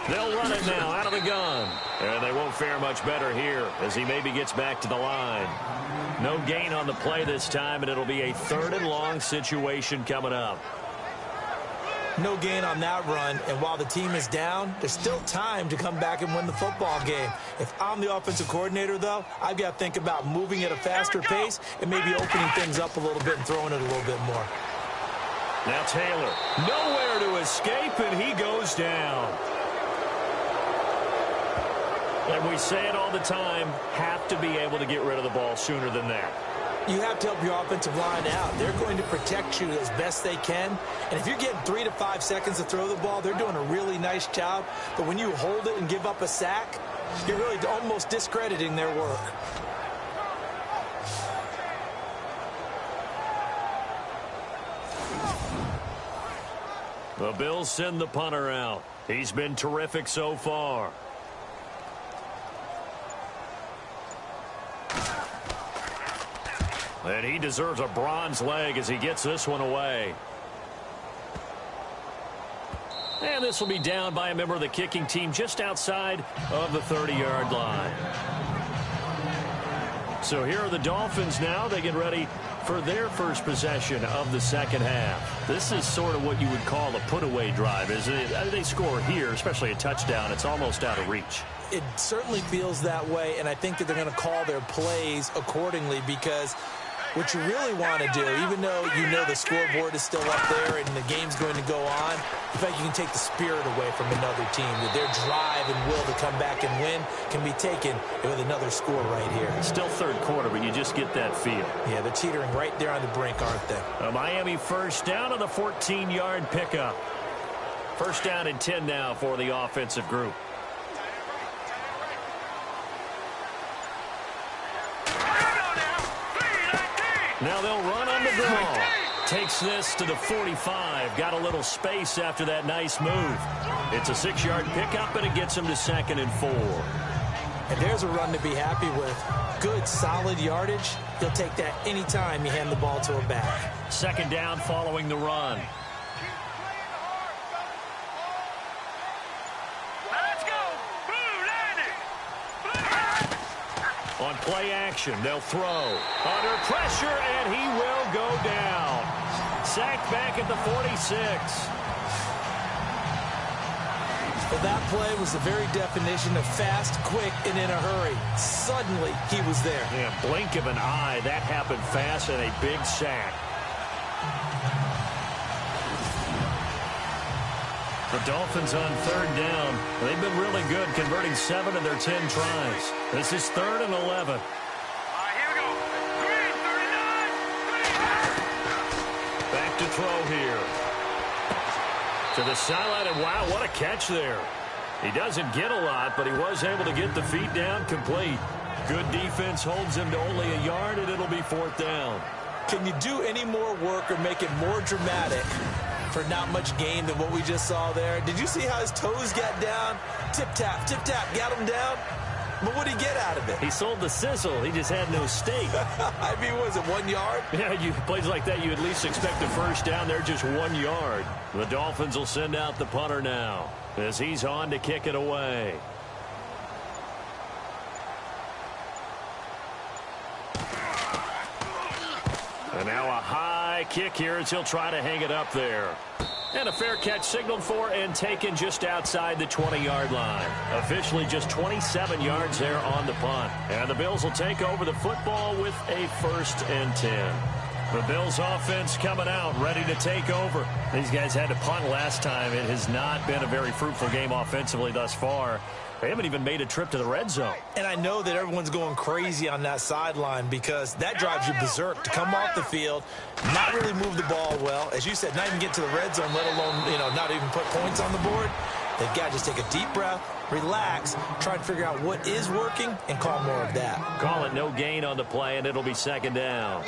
They'll run it now out of the gun. And they won't fare much better here as he maybe gets back to the line. No gain on the play this time, and it'll be a 3rd and long situation coming up. No gain on that run, and while the team is down, there's still time to come back and win the football game. If I'm the offensive coordinator, though, I've got to think about moving at a faster pace and maybe opening things up a little bit and throwing it a little bit more. Now Taylor, nowhere to escape, and he goes down. And we say it all the time, have to be able to get rid of the ball sooner than that. You have to help your offensive line out. They're going to protect you as best they can. And if you're getting 3 to 5 seconds to throw the ball, they're doing a really nice job. But when you hold it and give up a sack, you're really almost discrediting their work. The Bills send the punter out. He's been terrific so far. And he deserves a bronze leg as he gets this one away. And this will be down by a member of the kicking team just outside of the 30-yard line. So here are the Dolphins now. They get ready for their first possession of the second half. This is sort of what you would call a put-away drive, isn't it? They score here, especially a touchdown. It's almost out of reach. It certainly feels that way, and I think that they're going to call their plays accordingly because what you really want to do, even though you know the scoreboard is still up there and the game's going to go on, in fact, you can take the spirit away from another team. That their drive and will to come back and win can be taken with another score right here. Still third quarter, but you just get that feel. Yeah, they're teetering right there on the brink, aren't they? A Miami first down on the 14-yard pickup. First down and 10 now for the offensive group. Now they'll run on the draw. Takes this to the 45. Got a little space after that nice move. It's a 6-yard pickup, and it gets him to 2nd and 4. And there's a run to be happy with. Good, solid yardage. He'll take that anytime you hand the ball to a back. 2nd down following the run. On play action, they'll throw. Under pressure, and he will go down. Sacked back at the 46. Well, that play was the very definition of fast, quick, and in a hurry. Suddenly, he was there. Yeah, blink of an eye. That happened fast and a big sack. The Dolphins on 3rd down. They've been really good, converting 7 of their 10 tries. This is 3rd and 11. Here we go. 3, 39. Back to throw here. To the sideline, and wow, what a catch there. He doesn't get a lot, but he was able to get the feet down complete. Good defense holds him to only a yard, and it'll be 4th down. Can you do any more work or make it more dramatic for not much gain than what we just saw there? Did you see how his toes got down? Tip-tap, got him down. But what did he get out of it? He sold the sizzle. He just had no steak. I mean, was it 1 yard? Yeah, plays like that, you at least expect a first down. They're just 1 yard. The Dolphins will send out the punter now as he's on to kick it away. And now a high kick here as he'll try to hang it up there. And a fair catch signaled for and taken just outside the 20-yard line. Officially just 27 yards there on the punt. And the Bills will take over the football with a 1st and 10. The Bills offense coming out, ready to take over. These guys had to punt last time. It has not been a very fruitful game offensively thus far. They haven't even made a trip to the red zone. And I know that everyone's going crazy on that sideline because that drives you berserk to come off the field, not really move the ball well. As you said, not even get to the red zone, let alone, not even put points on the board. They've got to just take a deep breath, relax, try and figure out what is working, and call more of that. Call it no gain on the play, and it'll be second down.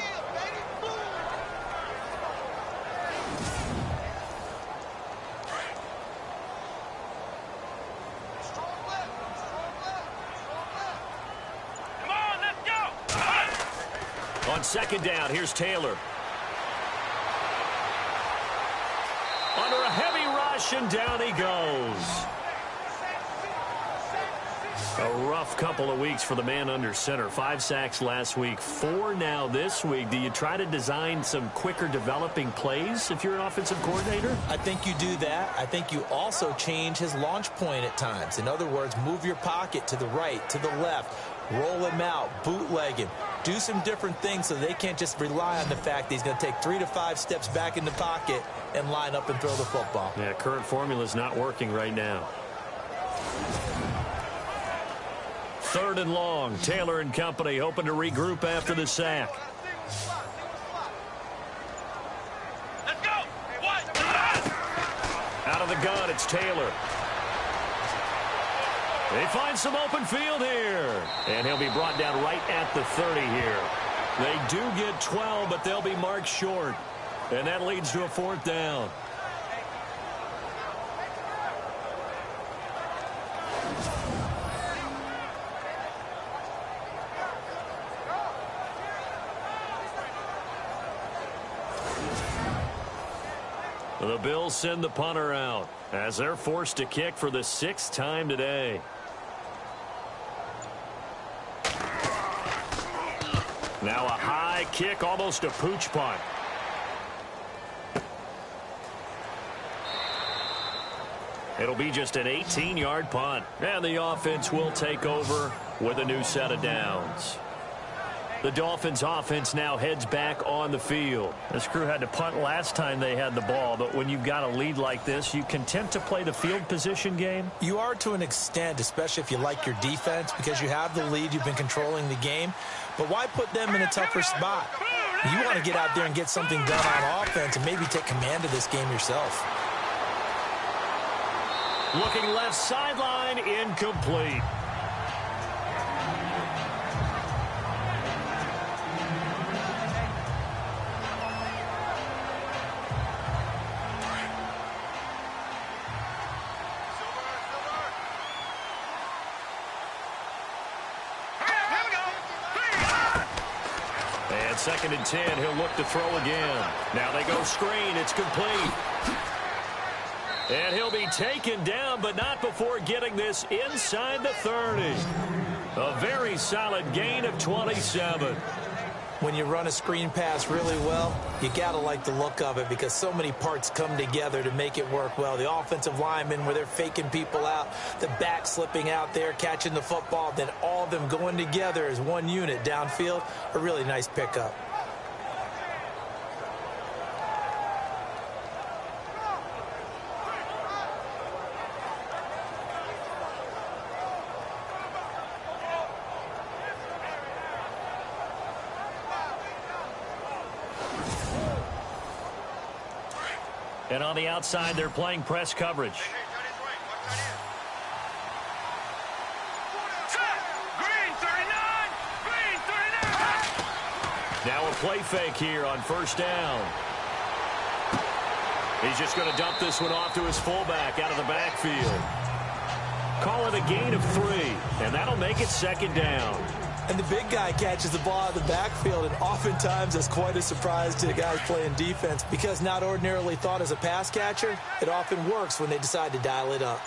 On second down, here's Taylor. Under a heavy rush, and down he goes. A rough couple of weeks for the man under center. 5 sacks last week, 4 now this week. Do you try to design some quicker developing plays if you're an offensive coordinator? I think you do that. I think you also change his launch point at times. In other words, move your pocket to the right, to the left, roll him out, bootleg him. Do some different things so they can't just rely on the fact that he's going to take 3 to 5 steps back in the pocket and line up and throw the football. Yeah, current formula is not working right now. 3rd and long. Taylor and company hoping to regroup after the sack. Let's go. Out of the gun, it's Taylor. They find some open field here. And he'll be brought down right at the 30 here. They do get 12, but they'll be marked short. And that leads to a 4th down. The Bills send the punter out as they're forced to kick for the 6th time today. Now a high kick, almost a pooch punt. It'll be just an 18-yard punt. And the offense will take over with a new set of downs. The Dolphins offense now heads back on the field. This crew had to punt last time they had the ball, but when you've got a lead like this, you content to play the field position game? You are to an extent, especially if you like your defense, because you have the lead, you've been controlling the game. But why put them in a tougher spot? You want to get out there and get something done on offense and maybe take command of this game yourself. Looking left sideline, incomplete. And 2nd and 10, he'll look to throw again. Now they go screen, it's complete. And he'll be taken down, but not before getting this inside the 30. A very solid gain of 27. When you run a screen pass really well, you got to like the look of it because so many parts come together to make it work well. The offensive linemen, where they're faking people out, the back slipping out there, catching the football, then all of them going together as one unit downfield, a really nice pickup. And on the outside, they're playing press coverage. Green 39! Green 39! Now a play fake here on 1st down. He's just going to dump this one off to his fullback out of the backfield. Call it a gain of 3, and that'll make it 2nd down. And the big guy catches the ball out of the backfield, and oftentimes that's quite a surprise to the guys playing defense because not ordinarily thought as a pass catcher, it often works when they decide to dial it up.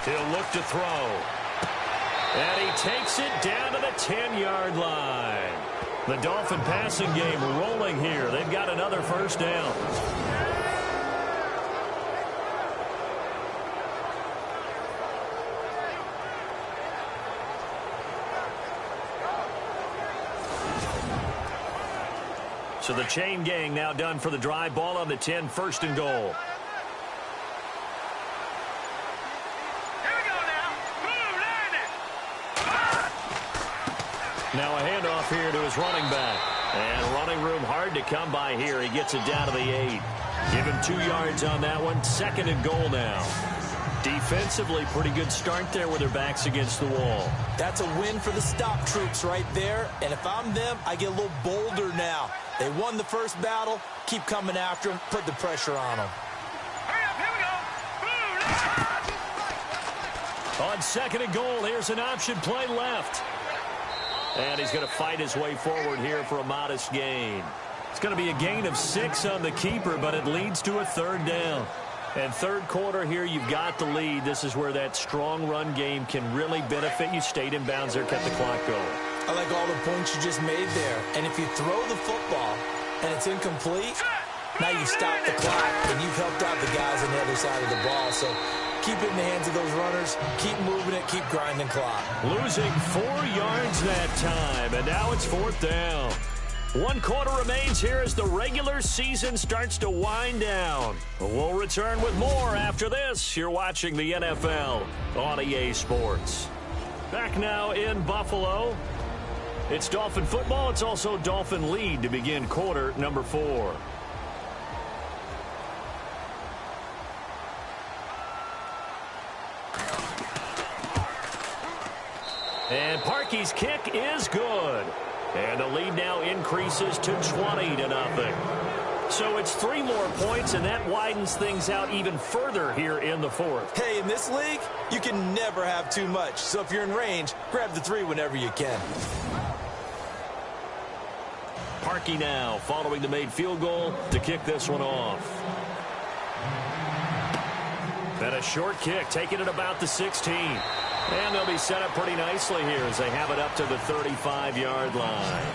He'll look to throw. And he takes it down to the 10-yard line. The Dolphin passing game rolling here. They've got another 1st down. So the chain gang now done for the drive. Ball on the 10, first and goal. Now a handoff here to his running back. And running room hard to come by here. He gets it down to the 8. Give him 2 yards on that one. Second and goal now. Defensively, pretty good start there with their backs against the wall. That's a win for the stop troops right there. And if I'm them, I get a little bolder now. They won the first battle. Keep coming after them. Put the pressure on them. Hurry up, here we go. On second and goal, here's an option play left. And he's going to fight his way forward here for a modest gain. It's going to be a gain of 6 on the keeper, but it leads to a third down. And third quarter here, you've got the lead. This is where that strong run game can really benefit you. Stayed in bounds there, kept the clock going. I like all the points you just made there. And if you throw the football and it's incomplete, now you've stopped the clock and you've helped out the guys on the other side of the ball. So keep it in the hands of those runners. Keep moving it. Keep grinding clock. Losing 4 yards that time, and now it's fourth down. 1 quarter remains here as the regular season starts to wind down. We'll return with more after this. You're watching the NFL on EA Sports. Back now in Buffalo. It's Dolphin football. It's also Dolphin lead to begin quarter number 4. And Parkey's kick is good. And the lead now increases to 20-0. So it's 3 more points, and that widens things out even further here in the fourth. Hey, in this league, you can never have too much. So if you're in range, grab the 3 whenever you can. Parkey now following the made field goal to kick this one off. And a short kick, taking it about the 16. And they'll be set up pretty nicely here as they have it up to the 35-yard line.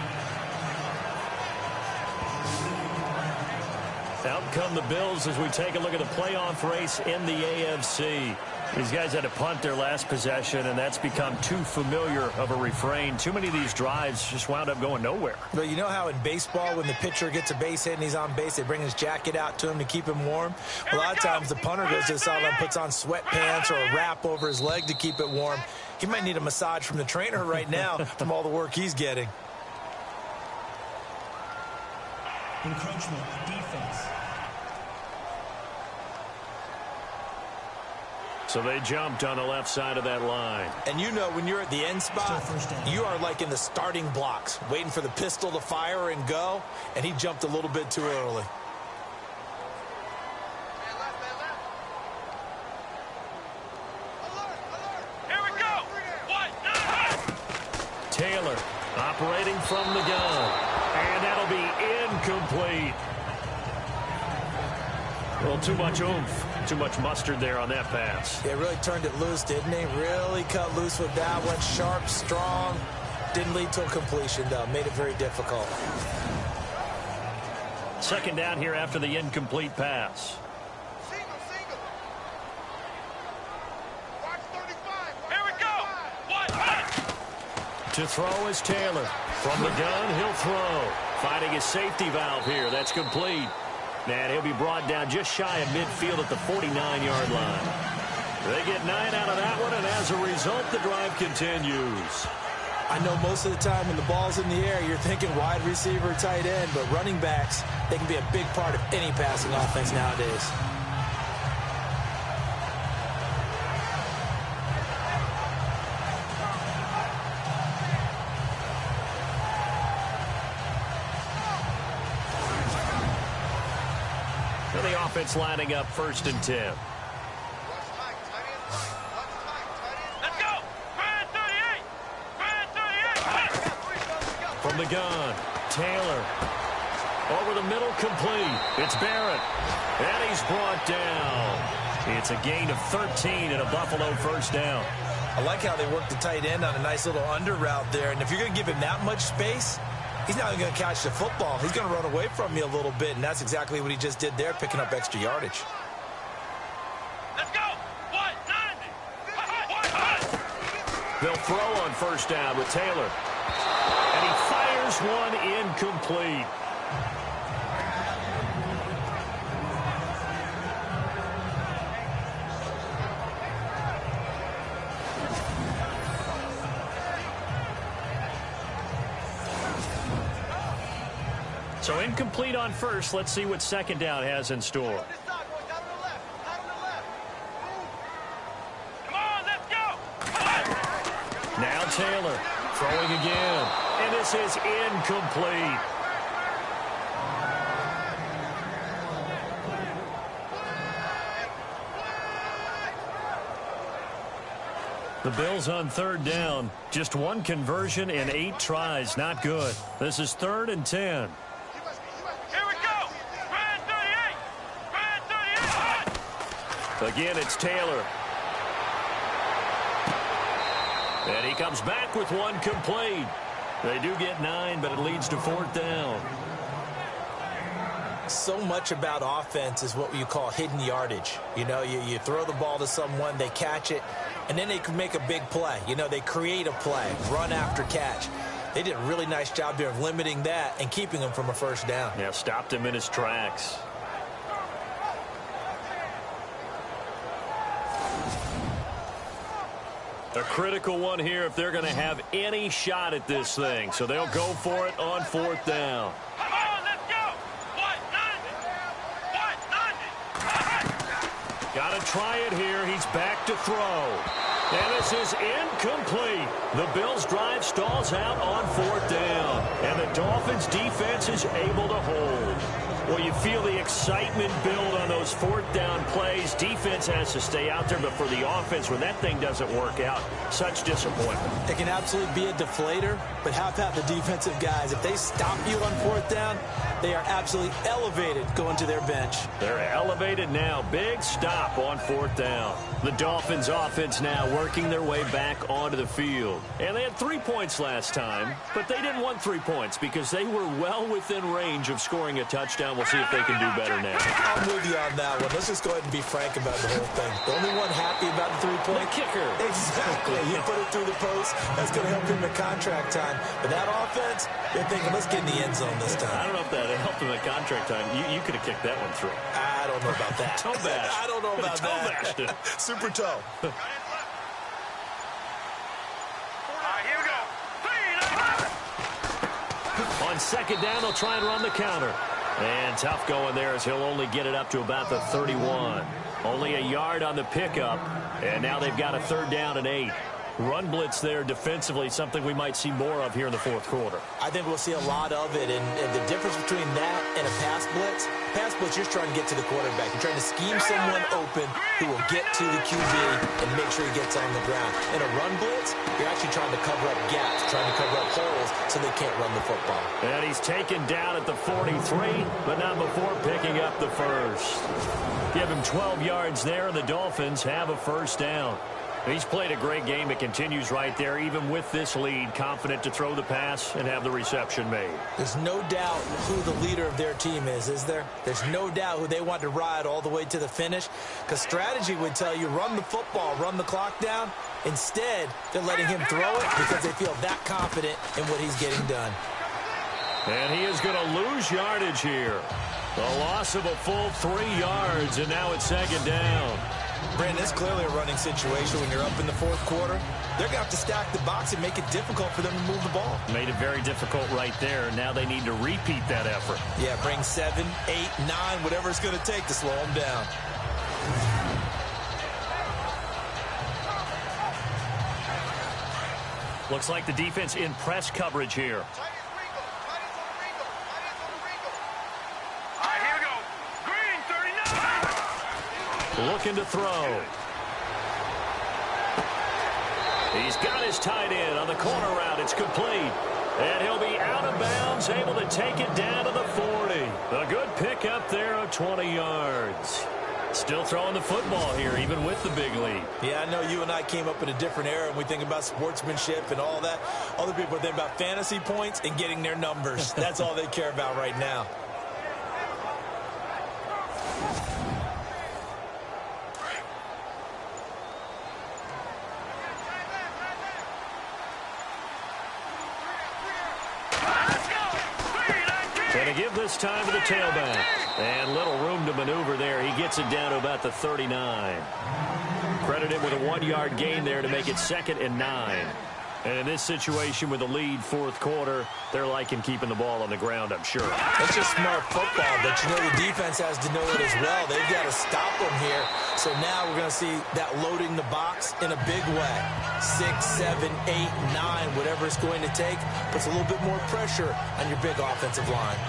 Out come the Bills as we take a look at the playoff race in the AFC. These guys had to punt their last possession, and that's become too familiar of a refrain. Too many of these drives just wound up going nowhere. But you know how in baseball, when the pitcher gets a base hit and he's on base, they bring his jacket out to him to keep him warm? A lot of times the punter goes to the sideline, puts on sweatpants or a wrap over his leg to keep it warm. He might need a massage from the trainer right now from all the work he's getting. Encroachment, defense. So they jumped on the left side of that line. And you know when you're at the end spot, you are like in the starting blocks, waiting for the pistol to fire and go, and he jumped a little bit too early. Here we go. Taylor operating from the gun. And that'll be incomplete. Well, too much oomph. Too much mustard there on that pass. Yeah, really turned it loose, didn't he? Really cut loose with that one. Sharp, strong. Didn't lead to a completion, though. Made it very difficult. Second down here after the incomplete pass. Single. Watch 35. Here we go. What? To throw is Taylor. From the gun, he'll throw. Finding his safety valve here. That's complete. And he'll be brought down just shy of midfield at the 49-yard line. They get 9 out of that one, and as a result, the drive continues. I know most of the time when the ball's in the air, you're thinking wide receiver, tight end, but running backs, they can be a big part of any passing offense nowadays. The offense lining up first and 10. Let's go. 38. From the gun, Taylor. Over the middle, complete. It's Barrett. And he's brought down. It's a gain of 13 and a Buffalo first down. I like how they work the tight end on a nice little under route there. And if you're going to give him that much space, he's not even going to catch the football. He's going to run away from you a little bit, and that's exactly what he just did there, picking up extra yardage. Let's go. 190. They'll throw on first down with Taylor. And he fires one incomplete. So incomplete on first. Let's see what second down has in store. Now Taylor throwing again. And this is incomplete. The Bills on third down. Just one conversion in 8 tries. Not good. This is 3rd and 10. Here we go. Red 38. Red 38. Again, it's Taylor. And he comes back with one complete. They do get 9, but it leads to 4th down. So much about offense is what you call hidden yardage. You know, you throw the ball to someone, they catch it, and then they can make a big play. You know, they create a play, run after catch. They did a really nice job there of limiting that and keeping him from a first down. Yeah, stopped him in his tracks. A critical one here if they're going to have any shot at this thing. So they'll go for it on 4th down. Come on, let's go. What? 90. Got to try it here. He's back to throw. And this is incomplete. The Bills' drive stalls out on 4th down. And the Dolphins' defense is able to hold. Well, you feel the excitement build on those 4th down plays. Defense has to stay out there, but for the offense, when that thing doesn't work out, such disappointment. It can absolutely be a deflator, but how about the defensive guys? If they stop you on 4th down, they are absolutely elevated going to their bench. They're elevated now. Big stop on 4th down. The Dolphins' offense now working their way back onto the field. And they had 3 points last time, but they didn't want 3 points because they were well within range of scoring a touchdown. We'll see if they can do better now. I'm with you on that one. Let's just go ahead and be frank about the whole thing. The only one happy about the 3-point kicker. Exactly. He put it through the post. That's going to help him in contract time. But that offense, they're thinking, let's get in the end zone this time. I don't know if that helped him at contract time. You could have kicked that one through. I don't know about that. Toe bash. I don't know about toe that. bashed it. Super toe. All right, here we go. 3. On second down, they'll try and run the counter. And tough going there as he'll only get it up to about the 31. Only a yard on the pickup. And now they've got a 3rd down and 8. Run blitz there defensively, something we might see more of here in the 4th quarter. I think we'll see a lot of it. And the difference between that and a pass blitz, you're just trying to get to the quarterback. You're trying to scheme someone open who will get to the QB and make sure he gets on the ground. In a run blitz, you're actually trying to cover up gaps, trying to cover up holes so they can't run the football. And he's taken down at the 43, but not before picking up the first. Give him 12 yards there, and the Dolphins have a first down. He's played a great game. It continues right there, even with this lead, confident to throw the pass and have the reception made. There's no doubt who the leader of their team is there? There's no doubt who they want to ride all the way to the finish, because strategy would tell you run the football, run the clock down. Instead, they're letting him throw it because they feel that confident in what he's getting done. And he is going to lose yardage here. A loss of a full 3 yards, and now it's second down. Brandon, it's clearly a running situation when you're up in the 4th quarter. They're going to have to stack the box and make it difficult for them to move the ball. Made it very difficult right there. Now they need to repeat that effort. Yeah, bring 7, 8, 9, whatever it's going to take to slow them down. Looks like the defense in press coverage here. Looking to throw. He's got his tight end on the corner route. It's complete. And he'll be out of bounds, able to take it down to the 40. A good pickup there of 20 yards. Still throwing the football here, even with the big lead. Yeah, I know you and I came up in a different era, and we think about sportsmanship and all that. Other people think about fantasy points and getting their numbers. That's all they care about right now. Going to give this time to the tailback. And little room to maneuver there. He gets it down to about the 39. Credit him with a 1-yard gain there to make it 2nd and 9. And in this situation with the lead fourth quarter, they're liking keeping the ball on the ground, I'm sure. That's just smart football, but you know the defense has to know it as well. They've got to stop them here. So now we're going to see that loading the box in a big way. 6, 7, 8, 9, whatever it's going to take, puts a little bit more pressure on your big offensive line.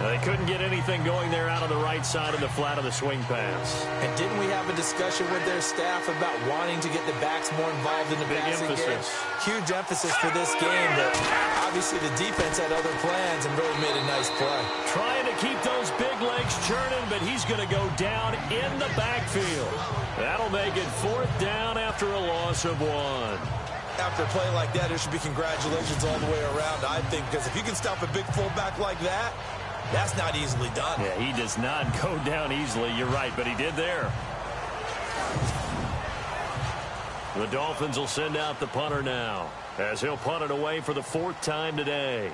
They couldn't get anything going there out on the right side of the flat of the swing pass. And didn't we have a discussion with their staff about wanting to get the backs more involved in the passing game? Huge emphasis for this game, but obviously the defense had other plans and really made a nice play. Trying to keep those big legs churning, but he's going to go down in the backfield. That'll make it 4th down after a loss of 1. After a play like that, there should be congratulations all the way around, I think, because if you can stop a big fullback like that, that's not easily done. Yeah, he does not go down easily. You're right, but he did there. The Dolphins will send out the punter now, as he'll punt it away for the 4th time today.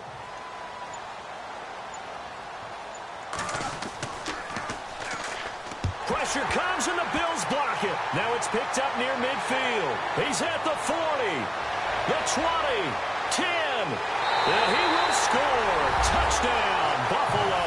Pressure comes and the Bills block it. Now it's picked up near midfield. He's at the 40, the 20, 10, and he will score. Touchdown, Buffalo.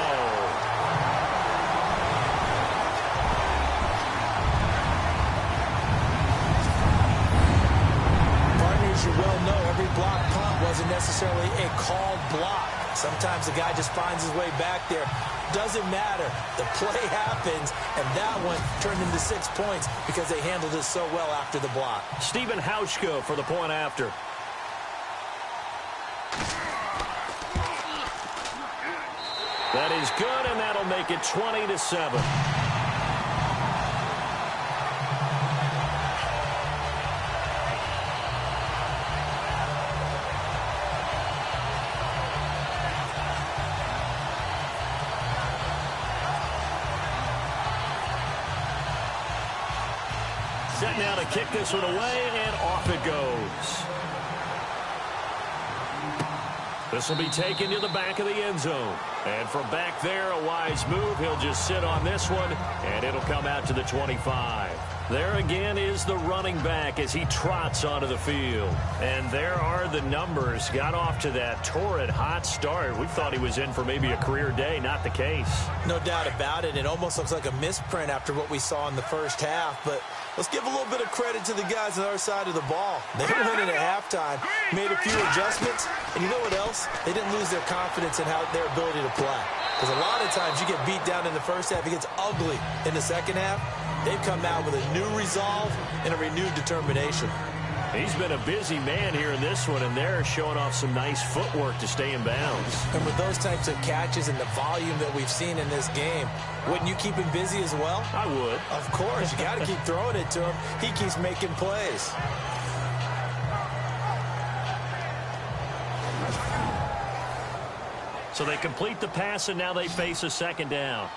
Partners, you well know every block punt wasn't necessarily a called block. Sometimes the guy just finds his way back there. Doesn't matter. The play happens, and that one turned into 6 points because they handled it so well after the block. Stephen Hauschka for the point after. That is good, and that'll make it 20-7. Set now to kick this one away, and off it goes. This will be taken to the back of the end zone. And from back there, a wise move. He'll just sit on this one, and it'll come out to the 25. There again is the running back as he trots onto the field. And there are the numbers. Got off to that torrid hot start. We thought he was in for maybe a career day. Not the case. No doubt about it. It almost looks like a misprint after what we saw in the first half. But let's give a little bit of credit to the guys on our side of the ball. They went in at halftime, made a few adjustments, and you know what else? They didn't lose their confidence in their ability to play. Because a lot of times you get beat down in the first half, it gets ugly in the second half. They've come out with a new resolve and a renewed determination. He's been a busy man here in this one, and they're showing off some nice footwork to stay in bounds. And with those types of catches and the volume that we've seen in this game, wouldn't you keep him busy as well? I would. Of course. You got to keep throwing it to him. He keeps making plays. So they complete the pass, and now they face a second down.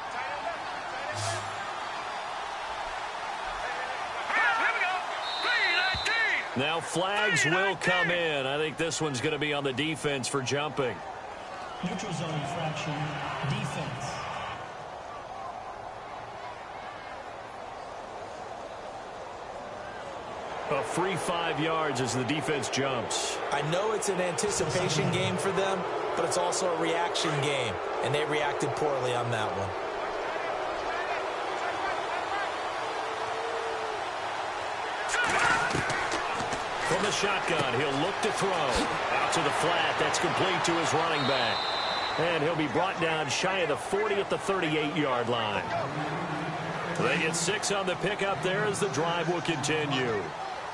Now flags will come in. I think this one's going to be on the defense for jumping. Neutral zone infraction, defense. A free 5 yards as the defense jumps. I know it's an anticipation game for them, but it's also a reaction game, and they reacted poorly on that one. From the shotgun, he'll look to throw. Out to the flat. That's complete to his running back. And he'll be brought down shy of the 40 at the 38-yard line. They get 6 on the pickup there as the drive will continue.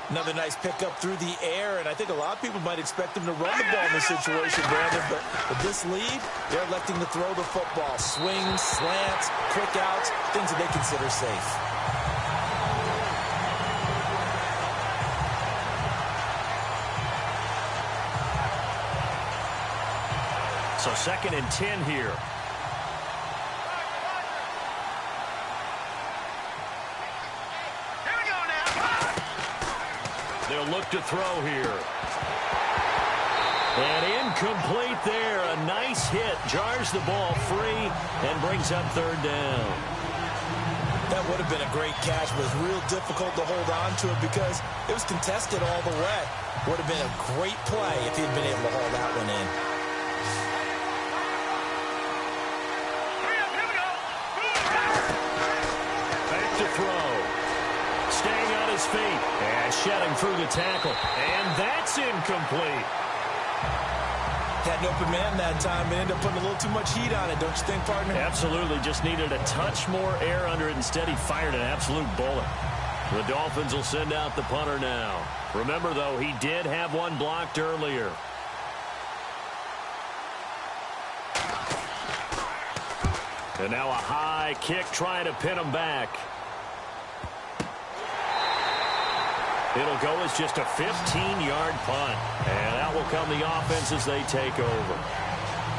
Another nice pickup through the air, and I think a lot of people might expect them to run the ball in this situation, Brandon, but with this lead, they're electing to throw the football. Swings, slants, quick outs, things that they consider safe. So 2nd and 10 here. They'll look to throw here. And incomplete there. A nice hit. Jars the ball free and brings up 3rd down. That would have been a great catch, but it was real difficult to hold on to it because it was contested all the way. Would have been a great play if he'd been able to haul that one in. Back to throw. Staying on his feet and shedding through the tackle. And that's incomplete. Had an open man that time, but ended up putting a little too much heat on it, don't you think, partner? Absolutely. Just needed a touch more air under it. Instead, he fired an absolute bullet. The Dolphins will send out the punter now. Remember, though, he did have one blocked earlier. And now a high kick trying to pin him back. It'll go as just a 15-yard punt. And out will come the offense as they take over.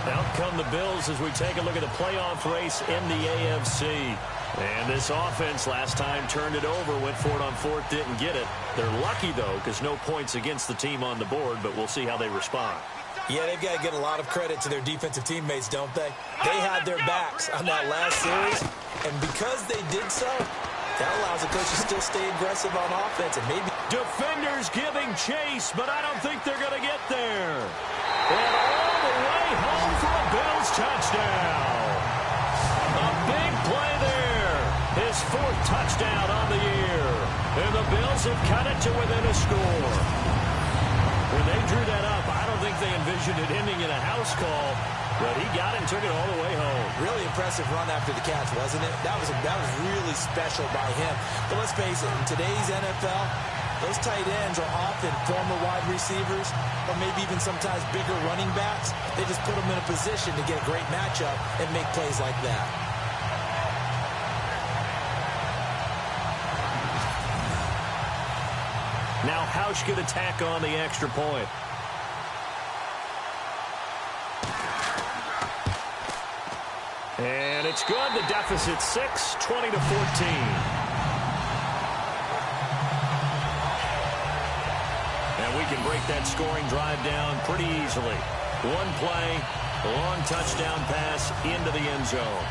Out come the Bills as we take a look at the playoff race in the AFC. And this offense last time turned it over, went for it on fourth, didn't get it. They're lucky, though, because no points against the team on the board, but we'll see how they respond. Yeah, they've got to get a lot of credit to their defensive teammates, don't they? They had their backs on that last series, and because they did so, that allows the coach to still stay aggressive on offense and maybe... Defenders giving chase, but I don't think they're going to get there. And all the way home for a Bills touchdown. A big play there. His fourth touchdown on the year. And the Bills have cut it to within a score. When they drew that up, I don't think they envisioned it ending in a house call, but he got it and took it all the way home. Really impressive run after the catch, wasn't it? That was really special by him. But let's face it, in today's NFL, those tight ends are often former wide receivers or maybe even sometimes bigger running backs. They just put them in a position to get a great matchup and make plays like that. Now Hausch could attack on the extra point. And it's good. The deficit 6, 20-14. We can break that scoring drive down pretty easily. One play, a long touchdown pass into the end zone.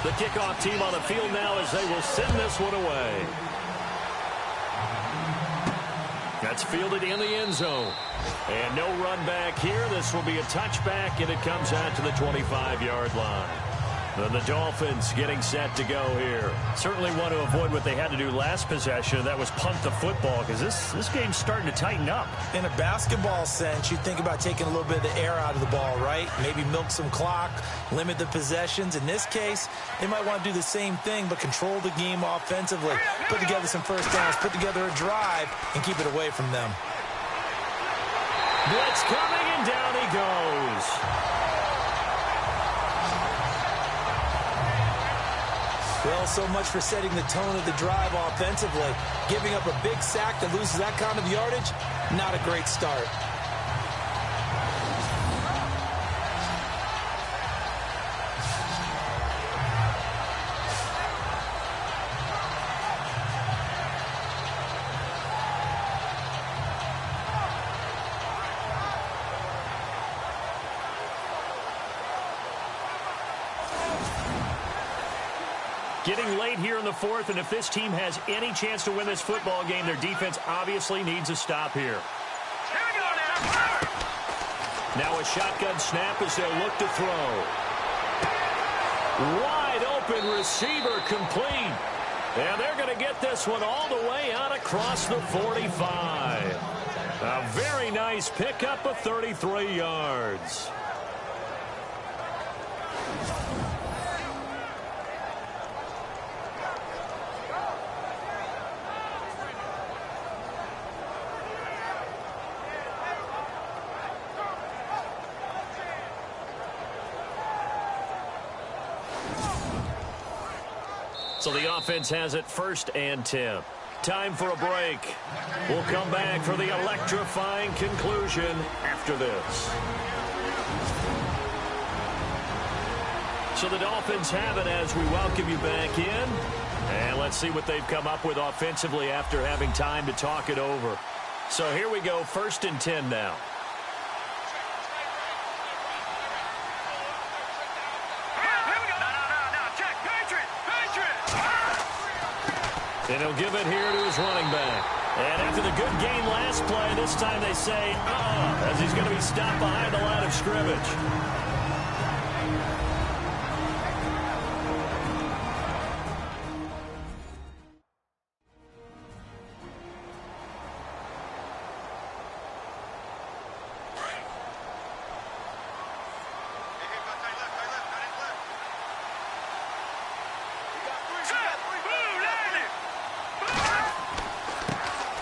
The kickoff team on the field now as they will send this one away. That's fielded in the end zone. And no run back here. This will be a touchback, and it comes out to the 25-yard line. And the Dolphins getting set to go here. Certainly want to avoid what they had to do last possession. That was punt the football, because this game's starting to tighten up. In a basketball sense, you think about taking a little bit of the air out of the ball, right? Maybe milk some clock, limit the possessions. In this case, they might want to do the same thing, but control the game offensively. Put together some first downs, put together a drive, and keep it away from them. Blitz coming, and down he goes. Well, so much for setting the tone of the drive offensively. Giving up a big sack that loses that kind of yardage, not a great start. Getting late here in the fourth, and if this team has any chance to win this football game, their defense obviously needs a stop here. Now a shotgun snap as they'll look to throw. Wide open receiver complete. And they're going to get this one all the way out across the 45. A very nice pickup of 33 yards. So the offense has it 1st and 10. Time for a break. We'll come back for the electrifying conclusion after this. So the Dolphins have it as we welcome you back in. And let's see what they've come up with offensively after having time to talk it over. So here we go, 1st and 10 now. And he'll give it here to his running back. And after the good gain last play, this time they say, as he's going to be stopped behind the line of scrimmage.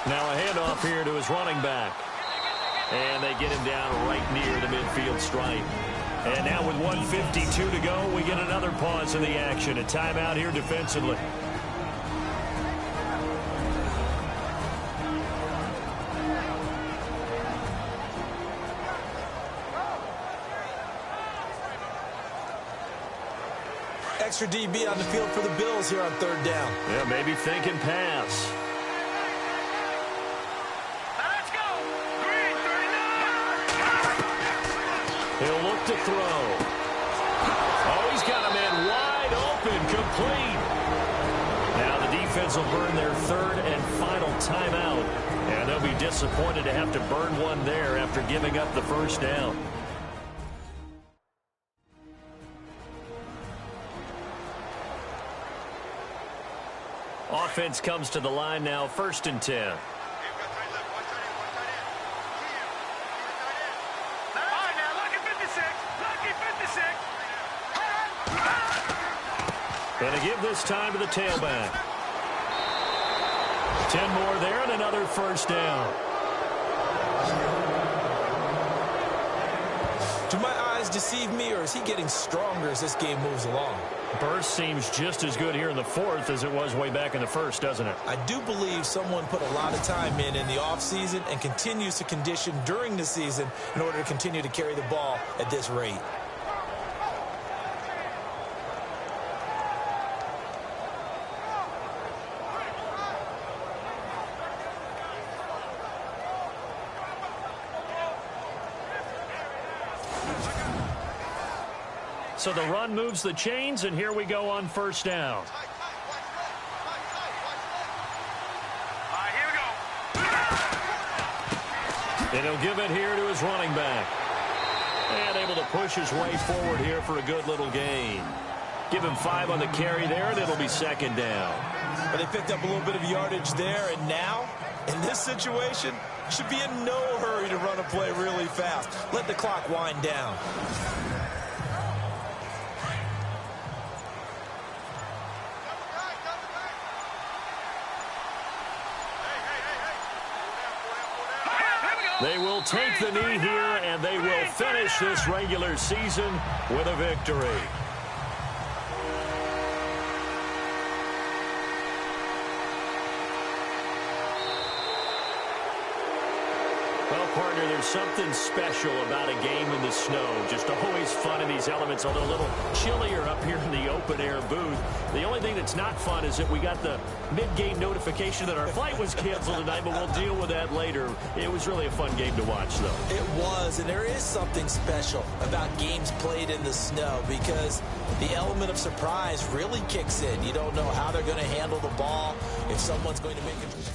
Now a handoff here to his running back. And they get him down right near the midfield stripe. And now with 1:52 to go, we get another pause in the action. A timeout here defensively. Extra DB on the field for the Bills here on third down. Yeah, maybe thinking pass. He'll look to throw. Oh, he's got a man wide open, complete. Now the defense will burn their third and final timeout. And they'll be disappointed to have to burn one there after giving up the first down. Offense comes to the line now, 1st and 10. And a give this time to the tailback. 10 more there and another first down. Do my eyes deceive me, or is he getting stronger as this game moves along? Burst seems just as good here in the 4th as it was way back in the 1st, doesn't it? I do believe someone put a lot of time in the offseason and continues to condition during the season in order to continue to carry the ball at this rate. So the run moves the chains, and here we go on first down. Here we go. And he'll give it here to his running back. And able to push his way forward here for a good little gain. Give him 5 on the carry there, and it'll be 2nd down. But they picked up a little bit of yardage there, and now, in this situation, should be in no hurry to run a play really fast. Let the clock wind down. They will take the knee here, and they will finish this regular season with a victory. Well, partner, there's something special about a game in the snow. Just always fun in these elements, although a little chillier up here in the open-air booth. The only thing that's not fun is that we got the mid-game notification that our flight was canceled tonight, but we'll deal with that later. It was really a fun game to watch, though. It was, and there is something special about games played in the snow because the element of surprise really kicks in. You don't know how they're going to handle the ball, if someone's going to make it.